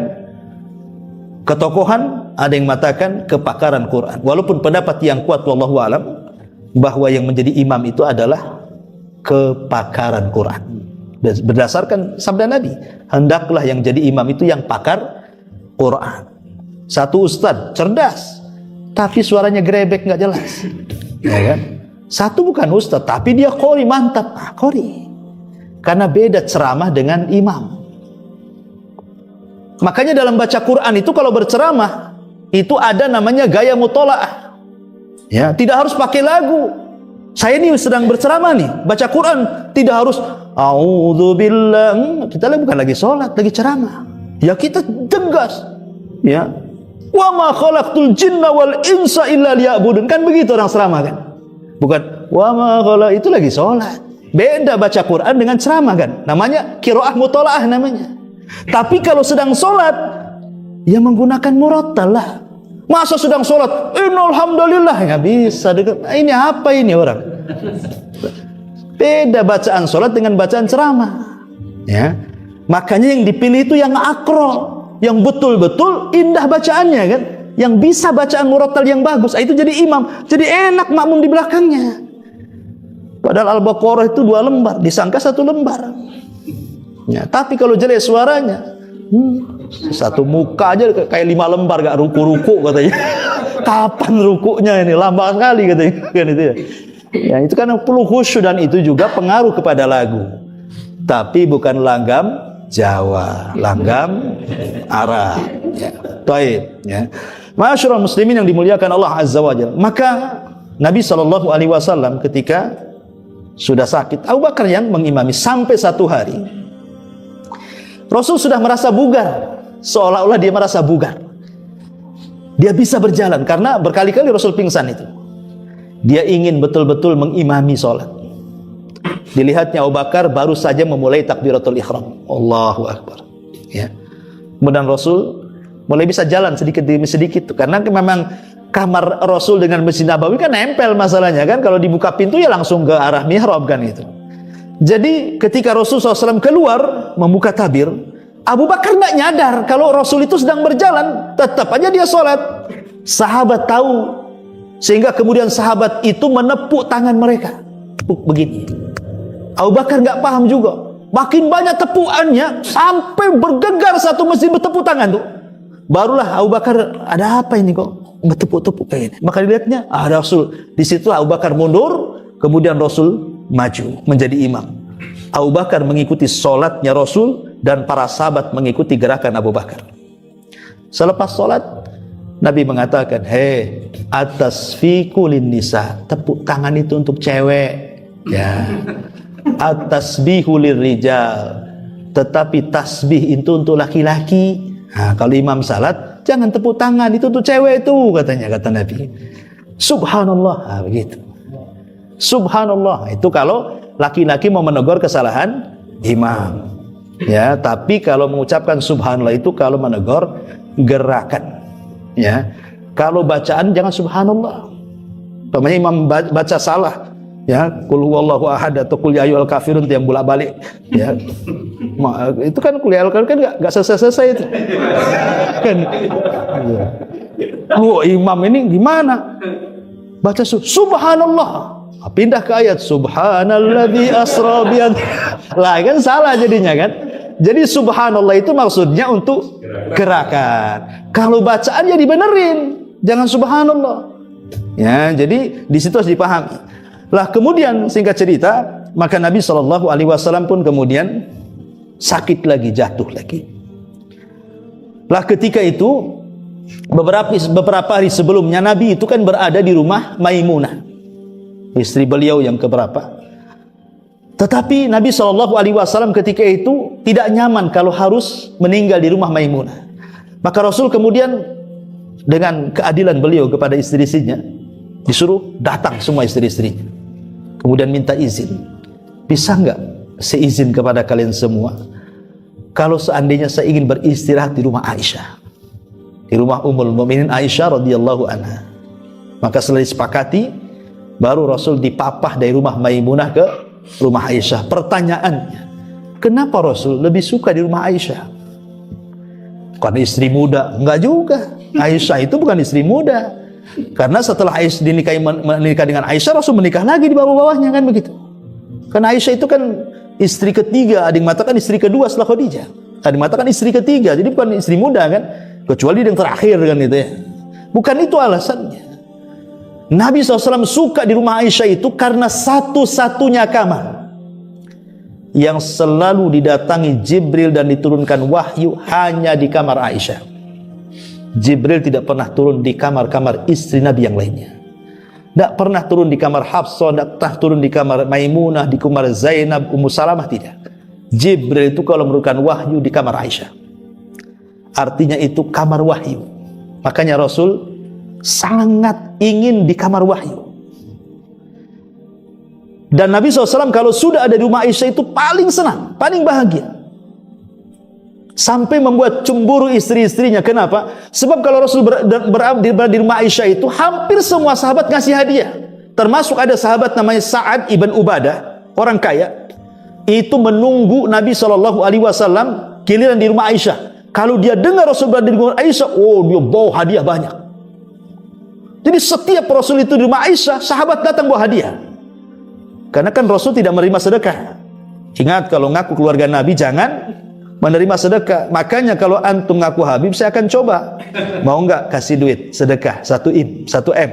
ketokohan, ada yang mengatakan kepakaran Quran. Walaupun pendapat yang kuat wallahu alam bahwa yang menjadi imam itu adalah kepakaran Quran. Berdasarkan sabda Nabi, hendaklah yang jadi imam itu yang pakar Quran. Satu ustadz cerdas, tapi suaranya grebek nggak jelas, ya kan? Satu bukan ustadz, tapi dia qori mantap, qori. Karena beda ceramah dengan imam. Makanya dalam baca Quran itu kalau berceramah itu ada namanya gaya mutola'ah. Ya, tidak harus pakai lagu. Saya ini sedang berceramah nih, baca Quran tidak harus a'udzubillah. Kita bukan lagi sholat, lagi ceramah. Ya kita tegas, ya. Wa ma khalaqtul jinna wal insa illa liya'budun, kan begitu orang ceramah kan. Bukan wa ma khalaq, itu lagi sholat. Beda baca Quran dengan ceramah kan. Namanya qiraah mutola'ah namanya. Tapi kalau sedang sholat, ya menggunakan murattal lah. Masa sedang sholat, innal hamdalillah, nggak bisa. Ini apa ini orang? Beda bacaan sholat dengan bacaan ceramah. Ya. Makanya yang dipilih itu yang akro, yang betul-betul indah bacaannya kan, yang bisa bacaan murattal yang bagus. Itu jadi imam, jadi enak makmum di belakangnya. Padahal Al-Baqarah itu 2 lembar, disangka 1 lembar. Ya, tapi kalau jelek suaranya, satu muka aja kayak 5 lembar, gak ruku-ruku katanya. Kapan rukunya ini? Lama sekali katanya kan itu ya. Ya itu kan perlu khusyuk, dan itu juga pengaruh kepada lagu. Tapi bukan langgam Jawa, langgam Arab. Ya, taib. Ya. Ma'asyiral muslimin yang dimuliakan Allah Azza wa Jalla. Maka Nabi SAW ketika sudah sakit, Abu Bakar yang mengimami sampai 1 hari. Rasul sudah merasa bugar, seolah-olah dia merasa bugar. Dia bisa berjalan karena berkali-kali Rasul pingsan itu. Dia ingin betul-betul mengimami sholat. Dilihatnya Abu Bakar baru saja memulai takbiratul ihram, Allahu Akbar. Ya. Kemudian Rasul mulai bisa jalan sedikit demi sedikit, karena memang kamar Rasul dengan Masjid Nabawi kan nempel masalahnya kan. Kalau dibuka pintu ya langsung ke arah mihrab kan itu. Jadi ketika Rasul SAW keluar membuka tabir, Abu Bakar tidak nyadar kalau Rasul itu sedang berjalan, tetap aja dia sholat. Sahabat tahu, sehingga kemudian sahabat itu menepuk tangan mereka, tepuk begini. Abu Bakar nggak paham juga, makin banyak tepukannya sampai bergegar satu masjid bertepuk tangan tuh. Barulah Abu Bakar, ada apa ini kok? Tepuk-tepuk kayak ini. Maka dilihatnya, Rasul. Disitulah Abu Bakar mundur, kemudian Rasul maju menjadi imam. Abu Bakar mengikuti sholatnya Rasul dan para sahabat mengikuti gerakan Abu Bakar. Selepas sholat, Nabi mengatakan, hei, atas fikulin nisa, tepuk tangan itu untuk cewek, ya. Atas bihulir rijal, tetapi tasbih itu untuk laki-laki. Nah, kalau imam salat, jangan tepuk tangan, itu untuk cewek itu, katanya, kata Nabi. Subhanallah, nah, begitu. Subhanallah, itu kalau laki-laki mau menegur kesalahan imam, ya. Tapi kalau mengucapkan subhanallah itu kalau menegur gerakan, ya. Kalau bacaan jangan subhanallah. Umpamanya imam baca salah, ya, qul huwallahu ahad atau qul ya ayyuhal kafirun yang bolak-balik, ya. Itu kan qul ya ayyuhal kafirun kan enggak selesai-selesai itu. Kan. Lu imam ini gimana? Baca subhanallah. Pindah ke ayat subhanalladzi asra bi lah, kan salah jadinya kan. Jadi subhanallah itu maksudnya untuk gerakan. Kalau bacaan ya dibenerin, jangan subhanallah. Ya, jadi di situ harus dipahami. Lah kemudian singkat cerita, maka Nabi SAW pun kemudian sakit lagi, jatuh lagi. Lah ketika itu beberapa hari sebelumnya Nabi itu kan berada di rumah Maimunah, istri beliau yang keberapa. Tetapi Nabi SAW ketika itu tidak nyaman kalau harus meninggal di rumah Maimunah. Maka Rasul kemudian dengan keadilan beliau kepada istri-istrinya disuruh datang semua istri-istrinya. Kemudian minta izin. Bisa enggak saya izin kepada kalian semua kalau seandainya saya ingin beristirahat di rumah Aisyah, di rumah Ummul Mukminin Aisyah radhiyallahu anha. Maka setelah disepakati, baru Rasul dipapah dari rumah Maimunah ke rumah Aisyah. Pertanyaannya, kenapa Rasul lebih suka di rumah Aisyah? Karena istri muda? Enggak juga. Aisyah itu bukan istri muda. Karena setelah Aisyah menikah dengan Aisyah, Rasul menikah lagi di bawah-bawahnya, kan begitu. Karena Aisyah itu kan istri ketiga, ada yang mengatakan istri kedua setelah Khadijah, ada yang mengatakan istri ketiga, jadi bukan istri muda kan, kecuali yang terakhir kan itu ya. Bukan itu alasannya. Nabi SAW suka di rumah Aisyah itu karena satu-satunya kamar yang selalu didatangi Jibril dan diturunkan wahyu hanya di kamar Aisyah. Jibril tidak pernah turun di kamar-kamar istri Nabi yang lainnya. Tidak pernah turun di kamar Hafsah, tidak pernah turun di kamar Maimunah, di kamar Zainab, Ummu Salamah, tidak. Jibril itu kalau menurunkan wahyu di kamar Aisyah. Artinya itu kamar wahyu. Makanya Rasul sangat ingin di kamar wahyu. Dan Nabi SAW kalau sudah ada di rumah Aisyah itu paling senang, paling bahagia. Sampai membuat cemburu istri-istrinya. Kenapa? Sebab kalau Rasul berada di rumah Aisyah itu, hampir semua sahabat ngasih hadiah. Termasuk ada sahabat namanya Sa'ad ibn Ubadah, orang kaya. Itu menunggu Nabi SAW giliran di rumah Aisyah. Kalau dia dengar Rasul berada di rumah Aisyah, oh dia bawa hadiah banyak. Jadi setiap Rasul itu di rumah Aisyah, sahabat datang bawa hadiah. Karena kan Rasul tidak menerima sedekah. Ingat, kalau ngaku keluarga Nabi jangan menerima sedekah. Makanya kalau antum ngaku Habib, saya akan coba. Mau enggak kasih duit sedekah 1 M.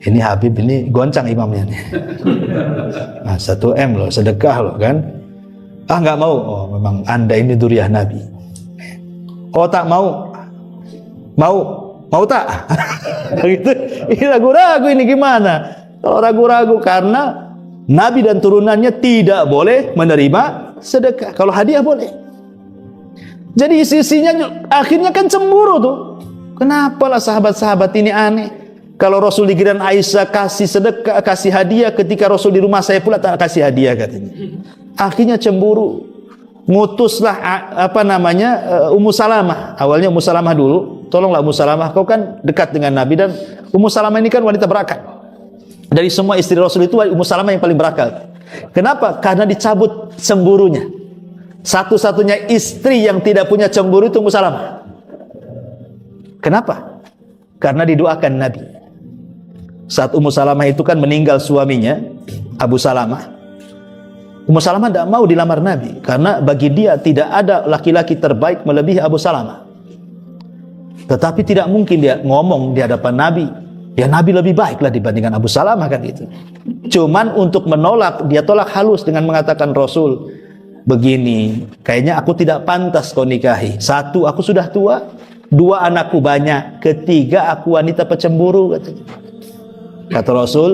Ini Habib ini goncang imamnya nih. Nah, 1 M loh, sedekah loh kan. Enggak mau. Oh, memang Anda ini duriah Nabi. Oh, tak mau. Mau tak? Gitu. Ini ragu-ragu ini gimana? Kalau ragu-ragu karena Nabi dan turunannya tidak boleh menerima sedekah. Kalau hadiah boleh. Jadi sisinya akhirnya kan cemburu tuh. Kenapalah sahabat-sahabat ini aneh. Kalau Rasul di giliran Aisyah kasih sedekah, kasih hadiah, ketika Rasul di rumah saya pula tak kasih hadiah katanya. Akhirnya cemburu. Ngutuslah Ummu Salamah. Awalnya Ummu Salamah dulu. Tolonglah Ummu Salamah, kau kan dekat dengan Nabi, dan Ummu Salamah ini kan wanita berakal. Dari semua istri Rasul itu Ummu Salamah yang paling berakal. Kenapa? Karena dicabut cemburunya. Satu-satunya istri yang tidak punya cemburu itu Ummu Salamah. Kenapa? Karena didoakan Nabi. Saat Ummu Salamah itu kan meninggal suaminya, Abu Salamah. Ummu Salamah tidak mau dilamar Nabi, karena bagi dia tidak ada laki-laki terbaik melebihi Abu Salamah. Tetapi tidak mungkin dia ngomong di hadapan Nabi. Ya Nabi lebih baiklah dibandingkan Abu Salamah kan gitu. Cuman untuk menolak, dia tolak halus dengan mengatakan, Rasul, begini, kayaknya aku tidak pantas kau nikahi. Satu, aku sudah tua. Dua, anakku banyak. Ketiga, aku wanita pecemburu, katanya. Kata Rasul,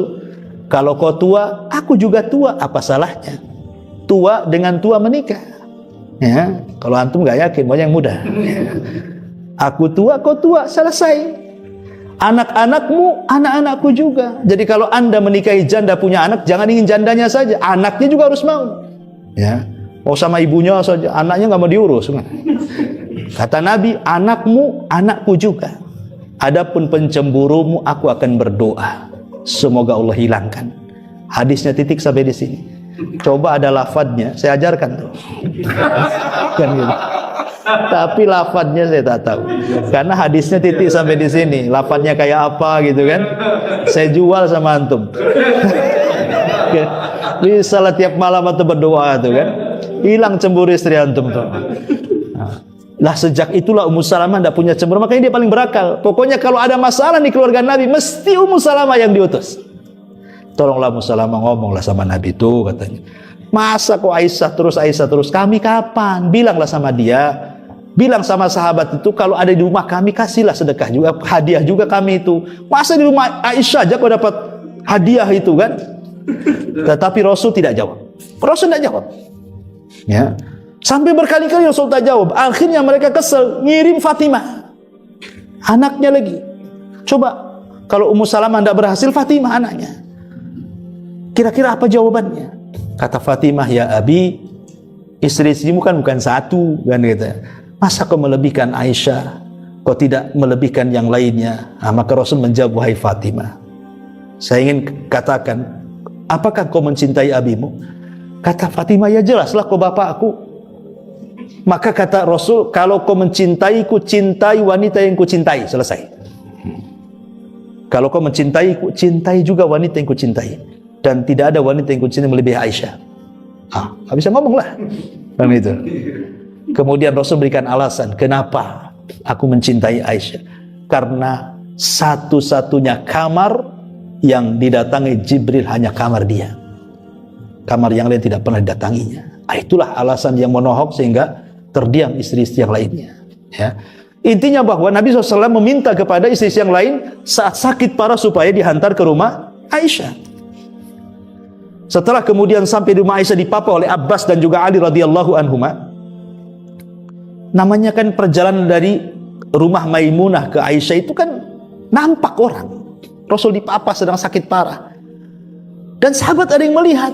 kalau kau tua, aku juga tua. Apa salahnya? Tua dengan tua menikah. Ya, kalau antum gak yakin, mau yang muda. Aku tua, kau tua, selesai. Anak-anakmu, anak-anakku juga. Jadi kalau anda menikahi janda punya anak, jangan ingin jandanya saja, anaknya juga harus mau. Ya, mau sama ibunya saja, anaknya nggak mau diurus. Kata Nabi, anakmu, anakku juga. Adapun pencemburumu, aku akan berdoa, semoga Allah hilangkan. Hadisnya titik sampai di sini. Coba ada lafadznya, saya ajarkan tuh. Kan gitu. Tapi lafadznya saya tak tahu, karena hadisnya titik sampai di sini. Lafadznya kayak apa gitu kan? Saya jual sama antum. Bisa lah tiap malam atau berdoa tuh kan, hilang cemburu istri antum tuh. Lah sejak itulah Ummu Salamah tidak punya cemburu, makanya dia paling berakal. Pokoknya kalau ada masalah di keluarga Nabi, mesti Ummu Salamah yang diutus. Tolonglah Ummu Salamah, ngomonglah sama Nabi itu, katanya. Masa kok Aisyah terus, kami kapan? Bilanglah sama dia, bilang sama sahabat itu, kalau ada di rumah kami kasihlah sedekah juga, hadiah juga kami itu. Masa di rumah Aisyah aja kau dapat hadiah itu kan? Tetapi Rasul tidak jawab. Rasul tidak jawab. Ya. Sampai berkali-kali Rasul tak jawab. Akhirnya mereka kesel, ngirim Fatimah, anaknya lagi. Coba kalau Ummu Salamah tidak berhasil, Fatimah anaknya. Kira-kira apa jawabannya? Kata Fatimah, ya Abi, istri-istrimu kan bukan satu kan gitu. Masa kau melebihkan Aisyah, kau tidak melebihkan yang lainnya? Maka Rasul menjawab, wahai Fatimah, saya ingin katakan, apakah kau mencintai abimu? Kata Fatimah, ya jelaslah kau bapakku. Maka kata Rasul, kalau kau mencintaiku, cintai wanita yang ku cintai. Selesai. Kalau kau mencintaiku, cintai juga wanita yang ku cintai. Dan tidak ada wanita yang ku cintai melebihi Aisyah. Gak bisa ngomong lah. Dan itu. Kemudian Rasul berikan alasan, kenapa aku mencintai Aisyah? Karena satu-satunya kamar yang didatangi Jibril hanya kamar dia. Kamar yang lain tidak pernah didatanginya. Itulah alasan yang menohok sehingga terdiam istri-istri yang lainnya. Ya. Intinya bahwa Nabi SAW meminta kepada istri yang lain saat sakit parah supaya dihantar ke rumah Aisyah. Setelah kemudian sampai di rumah Aisyah dipapa oleh Abbas dan juga Ali radhiyallahu anhuma. Namanya kan perjalanan dari rumah Maimunah ke Aisyah itu kan nampak orang. Rasul dipapa sedang sakit parah. Dan sahabat ada yang melihat.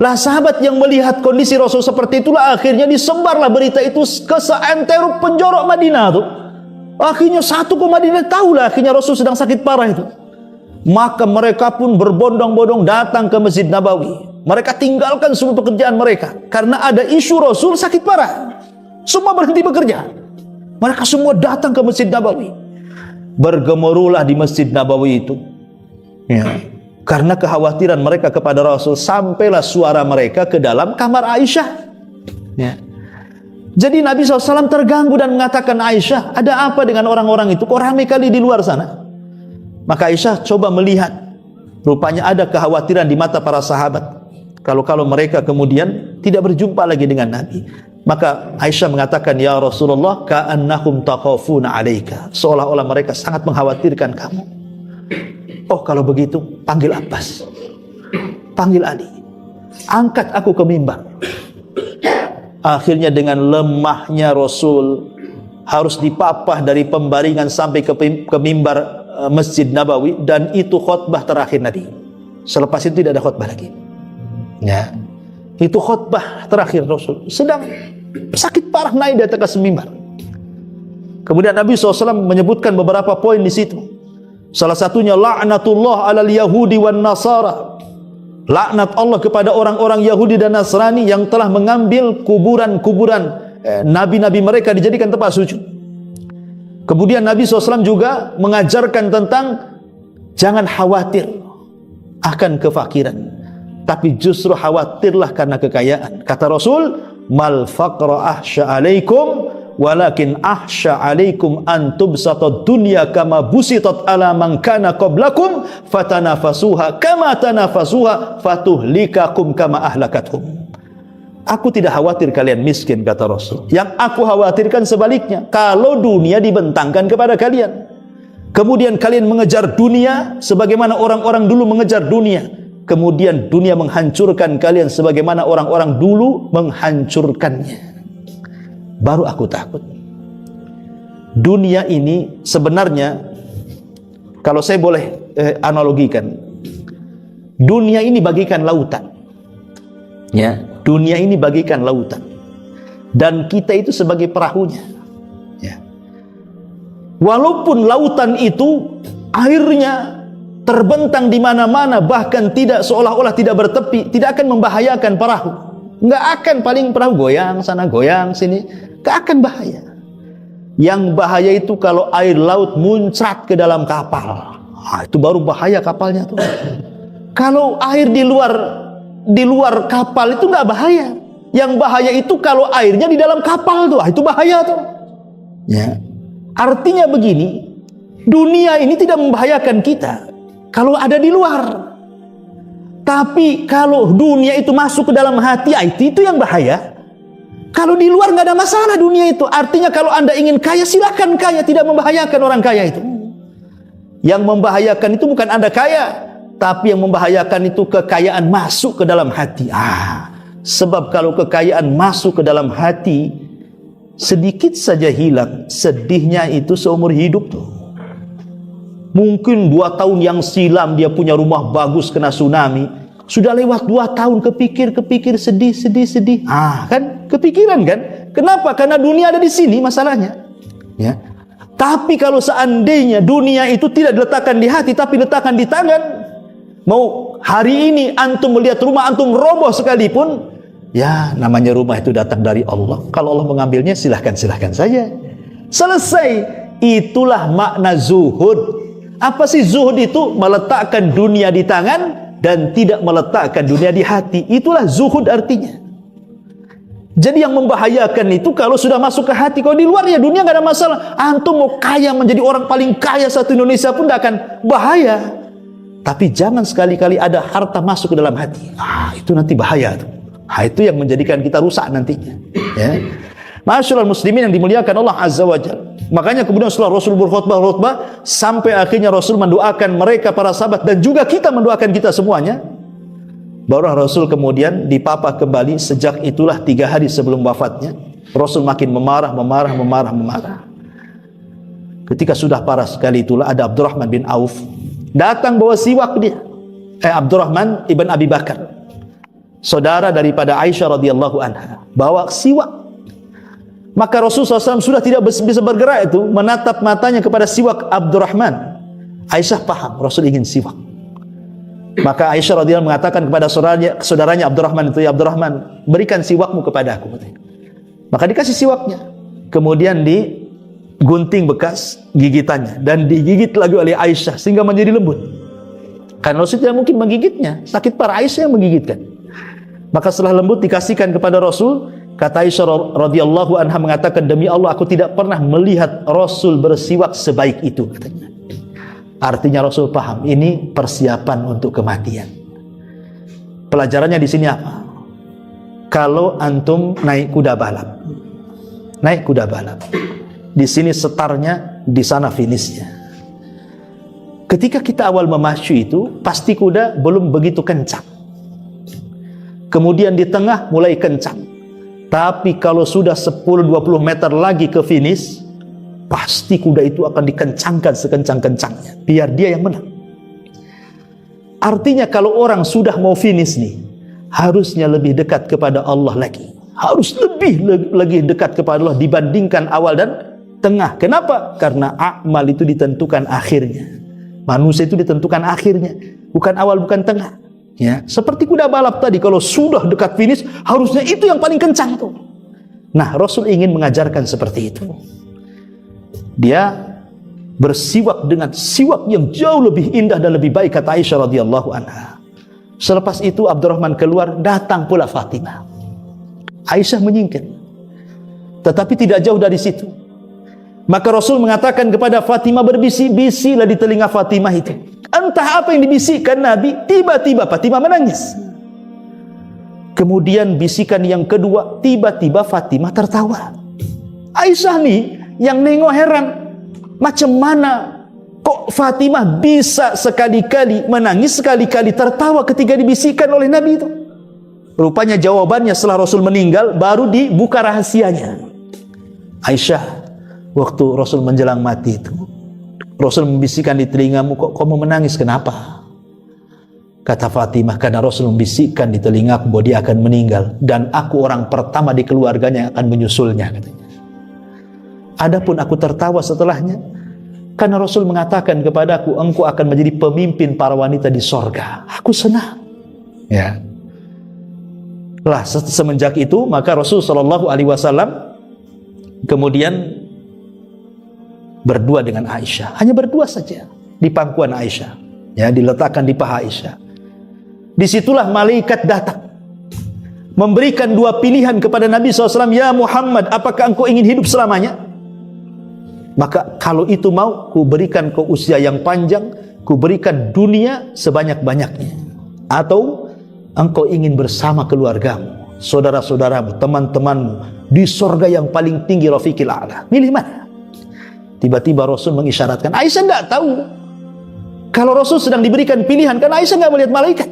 Lah sahabat yang melihat kondisi Rasul seperti itulah akhirnya disebarlah berita itu ke seantero penjorok Madinah tuh. Akhirnya satu ke Madinah tahulah akhirnya Rasul sedang sakit parah itu. Maka mereka pun berbondong-bondong datang ke Masjid Nabawi. Mereka tinggalkan semua pekerjaan mereka karena ada isu Rasul sakit parah. Semua berhenti bekerja. Mereka semua datang ke Masjid Nabawi. Bergemuruhlah di Masjid Nabawi itu. Ya. Karena kekhawatiran mereka kepada Rasul, sampailah suara mereka ke dalam kamar Aisyah. Ya. Jadi Nabi SAW terganggu dan mengatakan, Aisyah, ada apa dengan orang-orang itu? Kok ramai kali di luar sana? Maka Aisyah coba melihat, rupanya ada kekhawatiran di mata para sahabat. Kalau mereka kemudian tidak berjumpa lagi dengan Nabi. Maka Aisyah mengatakan, ya Rasulullah, ka'annahum takhafuna alaika. Seolah-olah mereka sangat mengkhawatirkan kamu. Oh kalau begitu, panggil Abbas, panggil Ali, angkat aku ke mimbar. Akhirnya dengan lemahnya Rasul harus dipapah dari pembaringan sampai ke mimbar Masjid Nabawi, dan itu khutbah terakhir Nabi. Selepas itu tidak ada khutbah lagi. Ya, itu khutbah terakhir Rasul. Sedang sakit parah naik di atas mimbar. Kemudian Nabi SAW menyebutkan beberapa poin di situ. Salah satunya la'natullah 'alal yahudi wan nasara. Laknat Allah kepada orang-orang Yahudi dan Nasrani yang telah mengambil kuburan-kuburan nabi-nabi mereka dijadikan tempat sujud. Kemudian Nabi SAW juga mengajarkan tentang jangan khawatir akan kefakiran, tapi justru khawatirlah karena kekayaan. Kata Rasul, mal faqra ahsya alaikum walakin ahsya alaikum an tubsatad dunya kama busitat ala man kana qablakum fatanafasuha kama tanafasuha fatuhlikakum kama ahlakathum. Aku tidak khawatir kalian miskin, kata Rasul. Yang aku khawatirkan sebaliknya, kalau dunia dibentangkan kepada kalian, kemudian kalian mengejar dunia sebagaimana orang-orang dulu mengejar dunia, kemudian dunia menghancurkan kalian sebagaimana orang-orang dulu menghancurkannya, baru aku takut. Dunia ini sebenarnya, kalau saya boleh analogikan, dunia ini bagikan lautan, ya. Dunia ini bagikan lautan, dan kita itu sebagai perahunya, ya. Walaupun lautan itu airnya terbentang di mana-mana, bahkan tidak, seolah-olah tidak bertepi, tidak akan membahayakan perahu. Nggak akan, paling perahu goyang sana goyang sini, nggak akan bahaya. Yang bahaya itu kalau air laut muncrat ke dalam kapal, itu baru bahaya kapalnya tuh. Kalau air di luar kapal itu nggak bahaya. Yang bahaya itu kalau airnya di dalam kapal tuh, itu bahaya tuh. Ya. Artinya begini, dunia ini tidak membahayakan kita kalau ada di luar. Tapi kalau dunia itu masuk ke dalam hati, itu yang bahaya. Kalau di luar nggak ada masalah dunia itu. Artinya kalau Anda ingin kaya, silakan kaya, tidak membahayakan orang kaya itu. Yang membahayakan itu bukan Anda kaya, tapi yang membahayakan itu kekayaan masuk ke dalam hati. Sebab kalau kekayaan masuk ke dalam hati, sedikit saja hilang, sedihnya itu seumur hidup tuh. Mungkin 2 tahun yang silam dia punya rumah bagus kena tsunami, sudah lewat 2 tahun kepikir sedih. Kan kepikiran kan? Kenapa? Karena dunia ada di sini masalahnya, ya. Tapi kalau seandainya dunia itu tidak diletakkan di hati, tapi diletakkan di tangan, mau hari ini antum melihat rumah antum roboh sekalipun, ya namanya rumah itu datang dari Allah. Kalau Allah mengambilnya, silahkan saja. Selesai. Itulah makna zuhud. Apa sih zuhud itu? Meletakkan dunia di tangan dan tidak meletakkan dunia di hati. Itulah zuhud artinya. Jadi yang membahayakan itu kalau sudah masuk ke hati. Kalau di luar ya dunia nggak ada masalah. Antum mau kaya, menjadi orang paling kaya satu Indonesia pun tidak akan bahaya. Tapi jangan sekali-kali ada harta masuk ke dalam hati. Itu nanti bahaya tuh. Itu yang menjadikan kita rusak nantinya, ya. Masyaallah muslimin yang dimuliakan Allah Azza wa Jalla. Makanya kemudian setelah Rasul berkhutbah sampai akhirnya Rasul mendoakan mereka para sahabat, dan juga kita mendoakan kita semuanya. Baru Rasul kemudian dipapah kembali. Sejak itulah 3 hari sebelum wafatnya, Rasul makin memarah. Ketika sudah parah sekali itulah ada Abdurrahman bin Auf datang bawa siwak dia. Abdurrahman ibn Abi Bakar, saudara daripada Aisyah radhiyallahu anha, bawa siwak. Maka Rasulullah SAW sudah tidak bisa bergerak itu, menatap matanya kepada siwak Abdurrahman. Aisyah paham Rasul ingin siwak. Maka Aisyah radhiyallahu mengatakan kepada saudaranya Abdurrahman itu, ya Abdurrahman, berikan siwakmu kepada aku. Maka dikasih siwaknya. Kemudian digunting bekas gigitannya dan digigit lagi oleh Aisyah sehingga menjadi lembut. Karena Rasul tidak mungkin menggigitnya, sakit parah, Aisyah yang menggigitkan. Maka setelah lembut dikasihkan kepada Rasul. Kata Aisyah radhiyallahu anha mengatakan, demi Allah aku tidak pernah melihat Rasul bersiwak sebaik itu, katanya. Artinya Rasul paham ini persiapan untuk kematian. Pelajarannya di sini apa? Kalau antum naik kuda balap, di sini setarnya, di sana finishnya. Ketika kita awal memacu itu, pasti kuda belum begitu kencang. Kemudian di tengah mulai kencang. Tapi kalau sudah 10-20 meter lagi ke finish, pasti kuda itu akan dikencangkan sekencang-kencangnya, biar dia yang menang. Artinya kalau orang sudah mau finish nih, harusnya lebih dekat kepada Allah lagi. Harus lebih dekat kepada Allah dibandingkan awal dan tengah. Kenapa? Karena amal itu ditentukan akhirnya. Manusia itu ditentukan akhirnya, bukan awal, bukan tengah. Ya, seperti kuda balap tadi, kalau sudah dekat finish, harusnya itu yang paling kencang tuh. Nah, Rasul ingin mengajarkan seperti itu. Dia bersiwak dengan siwak yang jauh lebih indah dan lebih baik, kata Aisyah radhiyallahu anha. Selepas itu Abdurrahman keluar, datang pula Fatimah. Aisyah menyingkir. Tetapi tidak jauh dari situ, maka Rasul mengatakan kepada Fatimah, berbisik-bisiklah di telinga Fatimah itu. Entah apa yang dibisikkan Nabi, tiba-tiba Fatimah menangis. Kemudian bisikan yang kedua, tiba-tiba Fatimah tertawa. Aisyah nih yang nengok heran, macam mana kok Fatimah bisa sekali-kali menangis, sekali-kali tertawa ketika dibisikkan oleh Nabi itu. Rupanya jawabannya setelah Rasul meninggal baru dibuka rahasianya. Aisyah, waktu Rasul menjelang mati itu, Rasul membisikkan di telingamu, kok kamu menangis, kenapa? Kata Fatimah, karena Rasul membisikkan di telingaku bahwa dia akan meninggal, dan aku orang pertama di keluarganya yang akan menyusulnya, katanya. Adapun aku tertawa setelahnya, karena Rasul mengatakan kepadaku, engkau akan menjadi pemimpin para wanita di sorga. Aku senang. Ya. Lah, semenjak itu, maka Rasul SAW kemudian berdua dengan Aisyah, hanya berdua saja di pangkuan Aisyah, ya, diletakkan di paha Aisyah. Disitulah malaikat datang memberikan dua pilihan kepada Nabi SAW. Ya Muhammad, apakah engkau ingin hidup selamanya? Maka kalau itu mau, ku berikan kau usia yang panjang, ku berikan dunia sebanyak-banyaknya. Atau engkau ingin bersama keluargamu, saudara-saudaramu, teman-temanmu di surga yang paling tinggi, Rafiqil A'la. Milih mana? Tiba-tiba Rasul mengisyaratkan. Aisyah tidak tahu kalau Rasul sedang diberikan pilihan, karena Aisyah tidak melihat malaikat.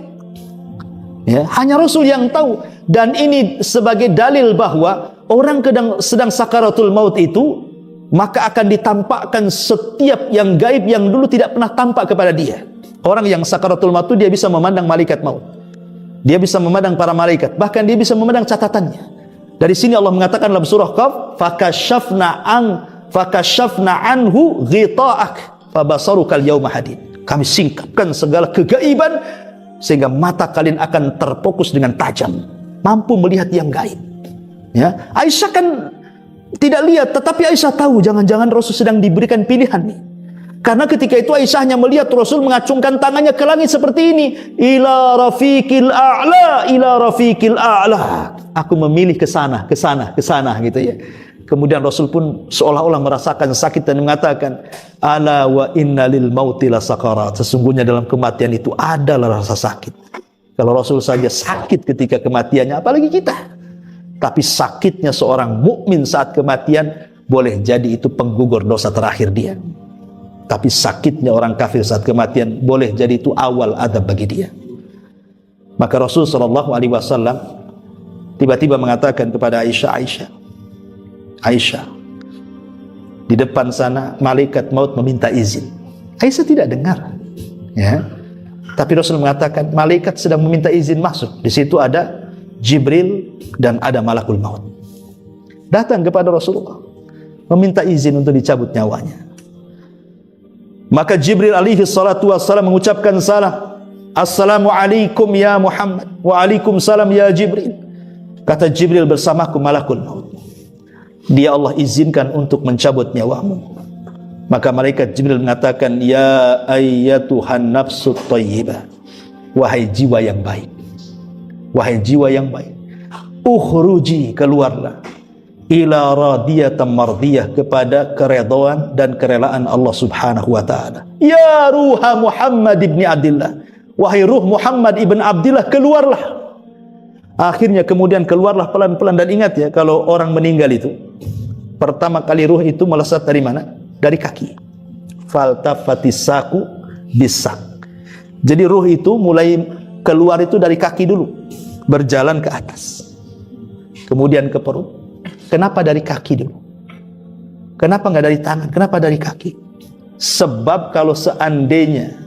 Ya, hanya Rasul yang tahu. Dan ini sebagai dalil bahwa orang sedang sakaratul maut itu, maka akan ditampakkan setiap yang gaib yang dulu tidak pernah tampak kepada dia. Orang yang sakaratul maut itu dia bisa memandang malaikat maut, dia bisa memandang para malaikat, bahkan dia bisa memandang catatannya. Dari sini Allah mengatakan dalam surah Qaf, fakashafna anhu ghita'ak fabasarukal yawma hadid. Kami singkapkan segala kegaiban sehingga mata kalian akan terfokus dengan tajam, mampu melihat yang gaib. Ya, Aisyah kan tidak lihat, tetapi Aisyah tahu jangan-jangan Rasul sedang diberikan pilihan nih. Karena ketika itu Aisyah hanya melihat Rasul mengacungkan tangannya ke langit seperti ini, ila rafiqil a'la, ila rafiqil a'la. Aku memilih ke sana, ke sana, ke sana, gitu ya. Kemudian Rasul pun seolah-olah merasakan sakit dan mengatakan, ala wa inna lil mauti la sakarat. Sesungguhnya dalam kematian itu adalah rasa sakit. Kalau Rasul saja sakit ketika kematiannya, apalagi kita. Tapi sakitnya seorang mukmin saat kematian boleh jadi itu penggugur dosa terakhir dia. Tapi sakitnya orang kafir saat kematian boleh jadi itu awal adab bagi dia. Maka Rasul SAW tiba-tiba mengatakan kepada Aisyah, Aisyah, di depan sana malaikat maut meminta izin. Aisyah tidak dengar, ya. Tapi Rasul mengatakan malaikat sedang meminta izin masuk. Di situ ada Jibril dan ada malakul maut. Datang kepada Rasulullah, meminta izin untuk dicabut nyawanya. Maka Jibril alaihi salatu wassalam mengucapkan salam. Assalamualaikum ya Muhammad. Waalaikumsalam ya Jibril. Kata Jibril, bersamaku malakul maut. Dia Allah izinkan untuk mencabut nyawamu. Maka malaikat Jibril mengatakan, ya ayyatuhan nafsut thayyibah. Wahai jiwa yang baik. Wahai jiwa yang baik. Ukhruji, keluarlah. Ila radiyatan mardiyah, kepada keredaan dan kerelaan Allah Subhanahu wa taala. Ya ruha Muhammad ibn Abdillah, wahai ruh Muhammad ibn Abdillah, keluarlah. Akhirnya kemudian keluarlah pelan-pelan. Dan ingat ya, kalau orang meninggal itu pertama kali ruh itu melesat dari mana? Dari kaki. Faltafatisaku bisak. Jadi ruh itu mulai keluar itu dari kaki dulu, berjalan ke atas, kemudian ke perut. Kenapa dari kaki dulu? Kenapa nggak dari tangan? Kenapa dari kaki? Sebab kalau seandainya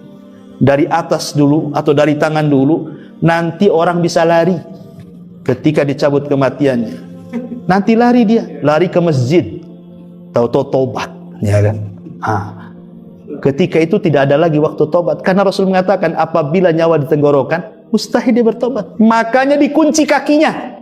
dari atas dulu atau dari tangan dulu, nanti orang bisa lari ketika dicabut kematiannya. Nanti lari dia, lari ke masjid, tahu-tahu tobat, ya kan? Ketika itu tidak ada lagi waktu tobat, karena Rasul mengatakan apabila nyawa di tenggorokan, mustahil dia bertobat. Makanya dikunci kakinya.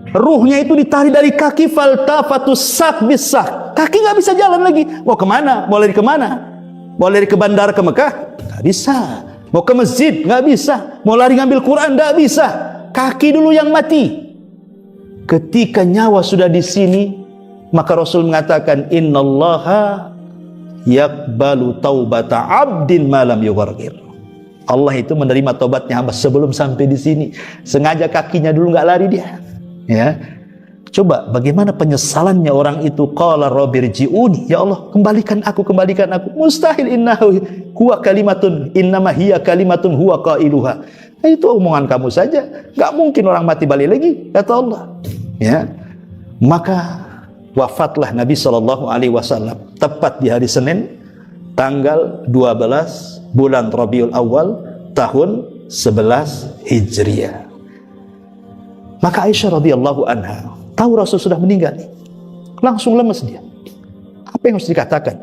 Ruhnya itu ditarik dari kaki, faltafatus sak bisak. Kaki nggak bisa jalan lagi. Mau kemana? Mau lari kemana? Mau lari ke bandara ke Mekah? Nggak bisa. Mau ke masjid? Nggak bisa. Mau lari ngambil Quran? Nggak bisa. Kaki dulu yang mati. ketika nyawa sudah di sini, maka Rasul mengatakan, innallaha yaqbalu taubata abdin malam yughargir. Allah itu menerima taubatnya hamba sebelum sampai di sini. Sengaja kakinya dulu nggak lari dia. Ya, coba bagaimana penyesalannya orang itu. Qala rabbirji'uni, ya Allah kembalikan aku. Mustahil, innahu huwa kalimatun, innama hiya kalimatun huwa qailuha. Itu omongan kamu saja, nggak mungkin orang mati balik lagi, kata Allah. Ya, maka wafatlah Nabi SAW tepat di hari Senin, tanggal 12 bulan Rabiul Awal tahun 11 Hijriah. Maka Aisyah radhiyallahu anha tahu Rasul sudah meninggal, langsung lemes dia. Apa yang harus dikatakan?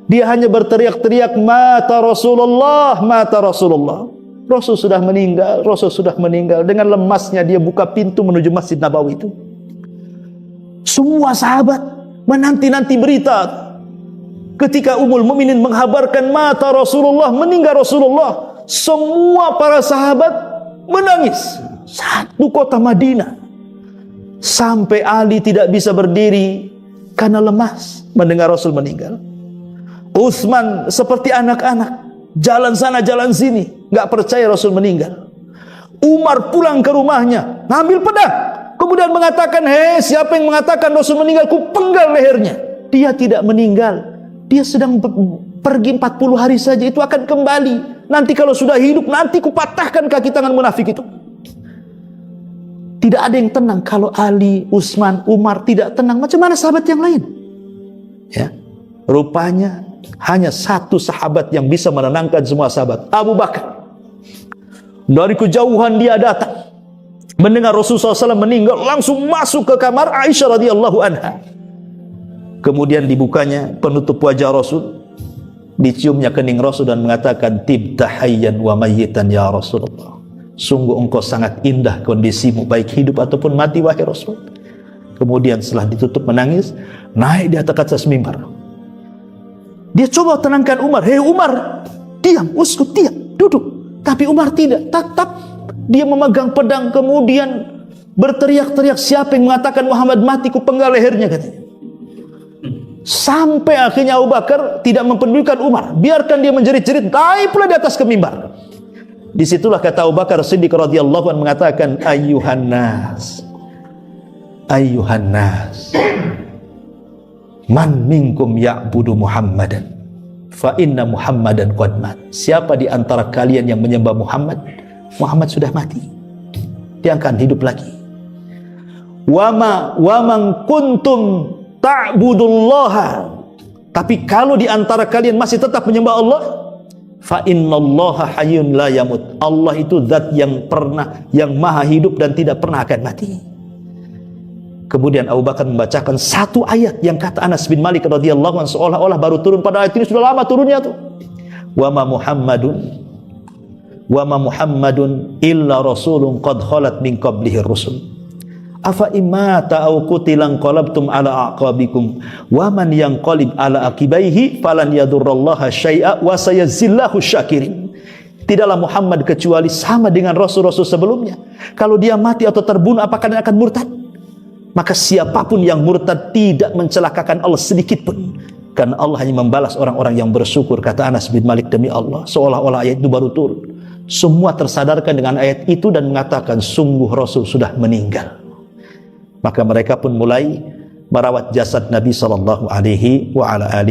Dia hanya berteriak-teriak, mata Rasulullah, mata Rasulullah. Rasul sudah meninggal, Rasul sudah meninggal. Dengan lemasnya dia buka pintu menuju Masjid Nabawi itu. Semua sahabat menanti-nanti berita. Ketika Ummul Mukminin menghabarkan mata Rasulullah, meninggal Rasulullah, semua para sahabat menangis. Satu kota Madinah. Sampai Ali tidak bisa berdiri karena lemas mendengar Rasul meninggal. Utsman seperti anak-anak, jalan sana jalan sini, nggak percaya Rasul meninggal. Umar pulang ke rumahnya, ngambil pedang, kemudian mengatakan, hei, siapa yang mengatakan Rasul meninggal, ku penggal lehernya. Dia tidak meninggal. Dia sedang pergi 40 hari saja, itu akan kembali. Nanti kalau sudah hidup, nanti kupatahkan kaki tangan munafik itu. Tidak ada yang tenang. Kalau Ali, Utsman, Umar tidak tenang, macam mana sahabat yang lain? Ya, rupanya hanya satu sahabat yang bisa menenangkan semua sahabat, Abu Bakar. Dari kejauhan dia datang, mendengar Rasulullah SAW meninggal, langsung masuk ke kamar Aisyah radhiyallahu anha. Kemudian dibukanya penutup wajah Rasul, diciumnya kening Rasul dan mengatakan, tibta hayyan wa mayyitan ya Rasulullah. Sungguh engkau sangat indah kondisimu, baik hidup ataupun mati, wahai Rasul. Kemudian setelah ditutup menangis, naik di atas mimbar. Dia coba tenangkan Umar, hei Umar, diam, uskut, diam, duduk. Tapi Umar tidak, tetap dia memegang pedang, kemudian berteriak-teriak, siapa yang mengatakan Muhammad mati, ku penggal lehernya, katanya. Sampai akhirnya Abu Bakar tidak mempedulikan Umar, biarkan dia menjerit-jerit, naik pula di atas ke mimbar. Disitulah kata Abu Bakar Siddiq radhiyallahu anhu mengatakan, ayyuhan nas, man minkum ya'budu Muhammadan fa inna Muhammadan qad mat. Siapa di antara kalian yang menyembah Muhammad, Muhammad sudah mati, dia akan hidup lagi. Wa man kuntum ta'budullaha, tapi kalau di antara kalian masih tetap menyembah Allah, fa innallaha hayyun la yamut. Allah itu zat yang maha hidup dan tidak pernah akan mati. Kemudian Abu Bakar membacakan satu ayat yang kata Anas bin Malik radhiyallahu anhu seolah-olah baru turun, pada ayat ini sudah lama turunnya tuh. Wa ma Muhammadun illa rasulun qad khalat min qablihi rusul. Afa imata au qutilan qalabtum ala aqabikum wa man yanqalib ala aqibaihi falan yadurrallaha syai'a wa sayazillahu syakirin. Tidaklah Muhammad kecuali sama dengan rasul-rasul sebelumnya. Kalau dia mati atau terbunuh, apakah dia akan murtad? Maka siapapun yang murtad tidak mencelakakan Allah sedikit pun, karena Allah hanya membalas orang-orang yang bersyukur, kata Anas bin Malik. Demi Allah, seolah-olah ayat itu baru turun. Semua tersadarkan dengan ayat itu dan mengatakan, sungguh Rasul sudah meninggal. Maka mereka pun mulai merawat jasad Nabi sallallahu alaihi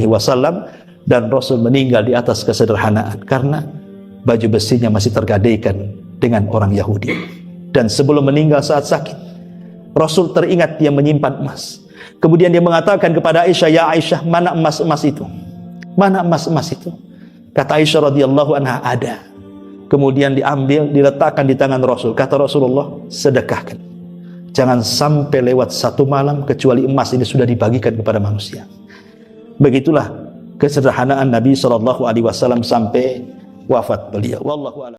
wasallam, dan Rasul meninggal di atas kesederhanaan karena baju besinya masih tergadaikan dengan orang Yahudi. Dan sebelum meninggal saat sakit, Rasul teringat dia menyimpan emas. Kemudian dia mengatakan kepada Aisyah, ya Aisyah, mana emas-emas itu? Mana emas-emas itu? Kata Aisyah radhiyallahu anha, ada. Kemudian diambil, diletakkan di tangan Rasul. Kata Rasulullah, sedekahkan. Jangan sampai lewat satu malam kecuali emas ini sudah dibagikan kepada manusia. Begitulah kesederhanaan Nabi SAW sampai wafat beliau. Wallahu a'lam.